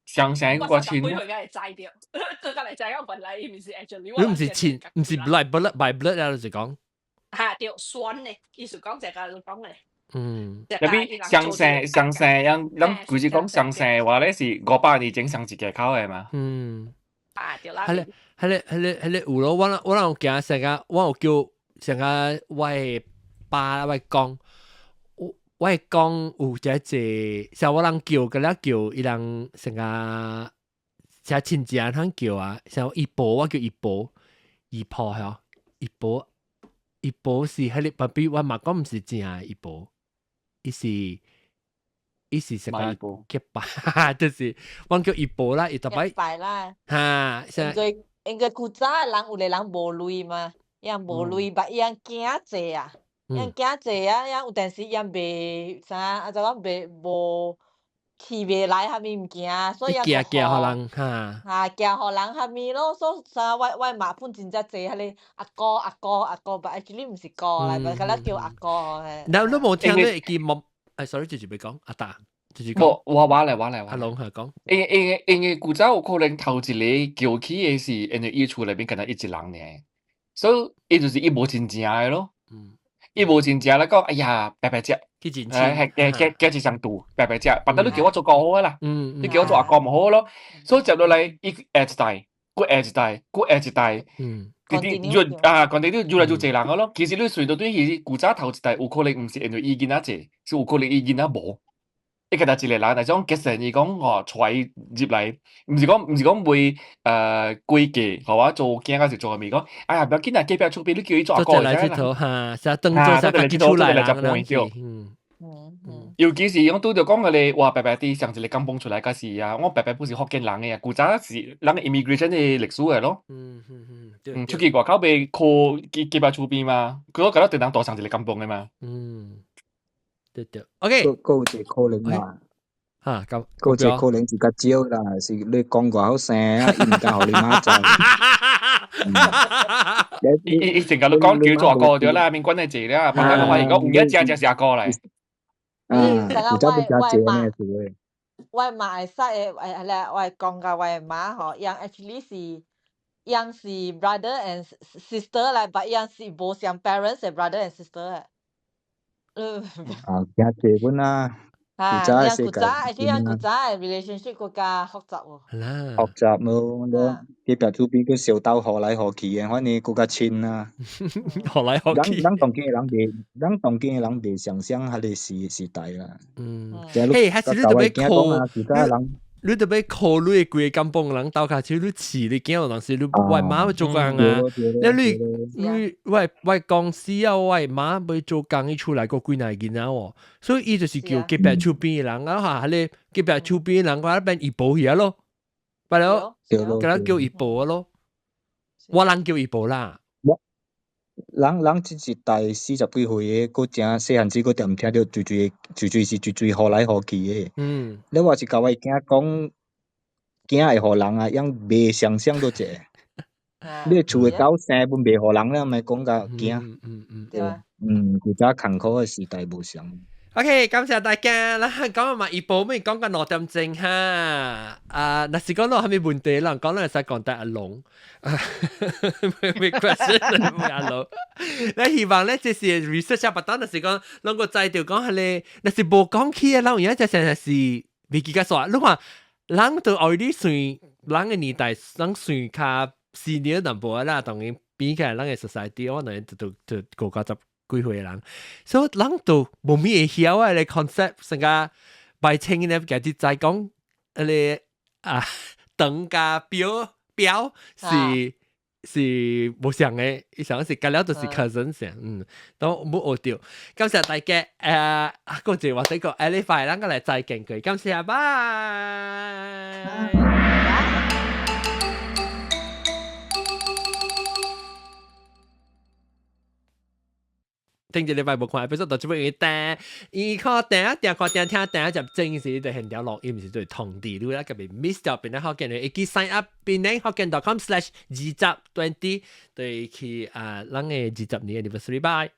上聲嗰個錢，佢梗係齋掉，佢梗係齋我本來唔是 actually，你唔是錢，唔是 by blood 啊，就講嚇掉酸咧，意思講就係講嘅。入邊上聲，諗估住講上聲話咧是500年整上一個口係嘛？掉啦。係咧有咯，我有驚成個，我有叫成個我爸我講。我係講有一隻，像我人叫嘅啦，叫伊人成個像親戚人通叫啊，像姨婆我叫姨婆係姨婆是喺你旁邊，我嘛講唔是正嘅姨婆，伊是成個結拜，就是我叫姨婆啦，伊特別結拜啦，嚇，應該古早人有個人無類嘛，伊無類吧，伊驚濟啊。因驚濟啊，因有陣時因袂啥，就講袂無起袂來蝦米物件，所以驚互人嚇，驚互人蝦米咯，所以啥我媽本真正濟，迄個阿哥吧，actually 毋是哥啦，但係咱叫阿哥誒。你冇聽到一句冇？sorry，直接俾講阿達，直接講。我嚟，阿龍係講。因為古早有可能頭一個叫起嘅是，因為伊厝內邊敢若一人嘅，所以伊就是伊無真正嘅咯。伊無真正咧講，哎呀，白食，係一上肚，白食，反正你叫我做哥好啦，你叫我做阿哥咪好咯。所以接落嚟，伊下一代，下一代，講啲越來越濟人個咯。其實你隨到對佢古早頭一代有可能唔是因為伊囡仔濟，是有可能伊囡仔無。一個就一個人，但係種結成伊講哦，帶入嚟，唔是講會規矩，係話做驚嗰時做咪講，哎呀，不要緊啊，機票出邊你叫伊做阿哥嚟啫啦，嚇，成日登咗成日出嚟就半條。尤其是講拄着講佢哋話白白啲上一個港崩出來嗰時啊，我白白不是福建人嘅啊，古早是人 immigration 嘅歷史嘅咯。出去外口被扣機票出邊嘛，佢都覺得對人多上一個港崩嘅嘛。對，OK。嗰隻可能啦，嚇咁，嗰隻可能是個招啦，是你講外口聲啊，而家學你媽仔。伊成日都講叫做阿哥咗啦，面關係字啦，反正我而家唔記得隻是阿哥嚟。而家我馬識誒咧，我講嘅我馬嗬，樣 actually 是樣是 brother and sister 嚟，但樣是冇像 parents 嘅 brother and sister 嘅。家姐本啦。樣古仔，actually 古仔 relationship 更加複雜喎。複雜咯，佢白出邊個小刀學嚟學去嘅，反正更加親啦。學嚟學去。咱當今嘅人袂想象迄個時代啦。還是你特別考，你特別考慮規個港崩人鬥下去，你飼你囝有當時你外媽做工啊，你外公司啊外媽要做工，伊出來個幾耐囡仔喎，所以伊就是叫隔壁厝邊嘅人啊嚇，你隔壁厝邊嘅人，我變姨婆去咯，不了，咁樣叫姨婆咯，我人叫姨婆啦。人即一代40幾歲嘅，佫正細漢時佫點聽到嘴是嘴學來學去嘅。你話是甲我囝講，囝會互人啊，樣袂想象到者。你厝嘅狗生本袂互人啦，咪講甲囝。古早艱苦嘅時代無相。OK， 感謝大家啦。講埋一步，咪講緊6點鐘哈。若是講到係咪問題啦？講到係講得阿龍，沒 question 沒阿龍。你希望咧，即是 research 啊，不單若是講，兩個制度講係咧，若是無講起嘅，人而家就成日是未記得說。你話人都 already 算人嘅年代，人算較senior number啦，當然比起來人嘅 society，我能就個個就。幾歲人，所以人都冇咩曉啊！你 concept 成個擺清咧，家己再講，你等價表是冇想嘅，伊想是隔了就是 cousin 上，都冇學到。感謝大家，嗰陣或者個 Alify，咱個嚟再見佢，感謝，拜。聽住禮拜冇看 episode 到這邊嘅，依個第一條看聽第一集正時就現條錄音是對通知你啦，特別 miss 掉邊啲學見嘅，記 sign up 邊啲學見.com/2020 對去咱嘅20年 anniversary bye。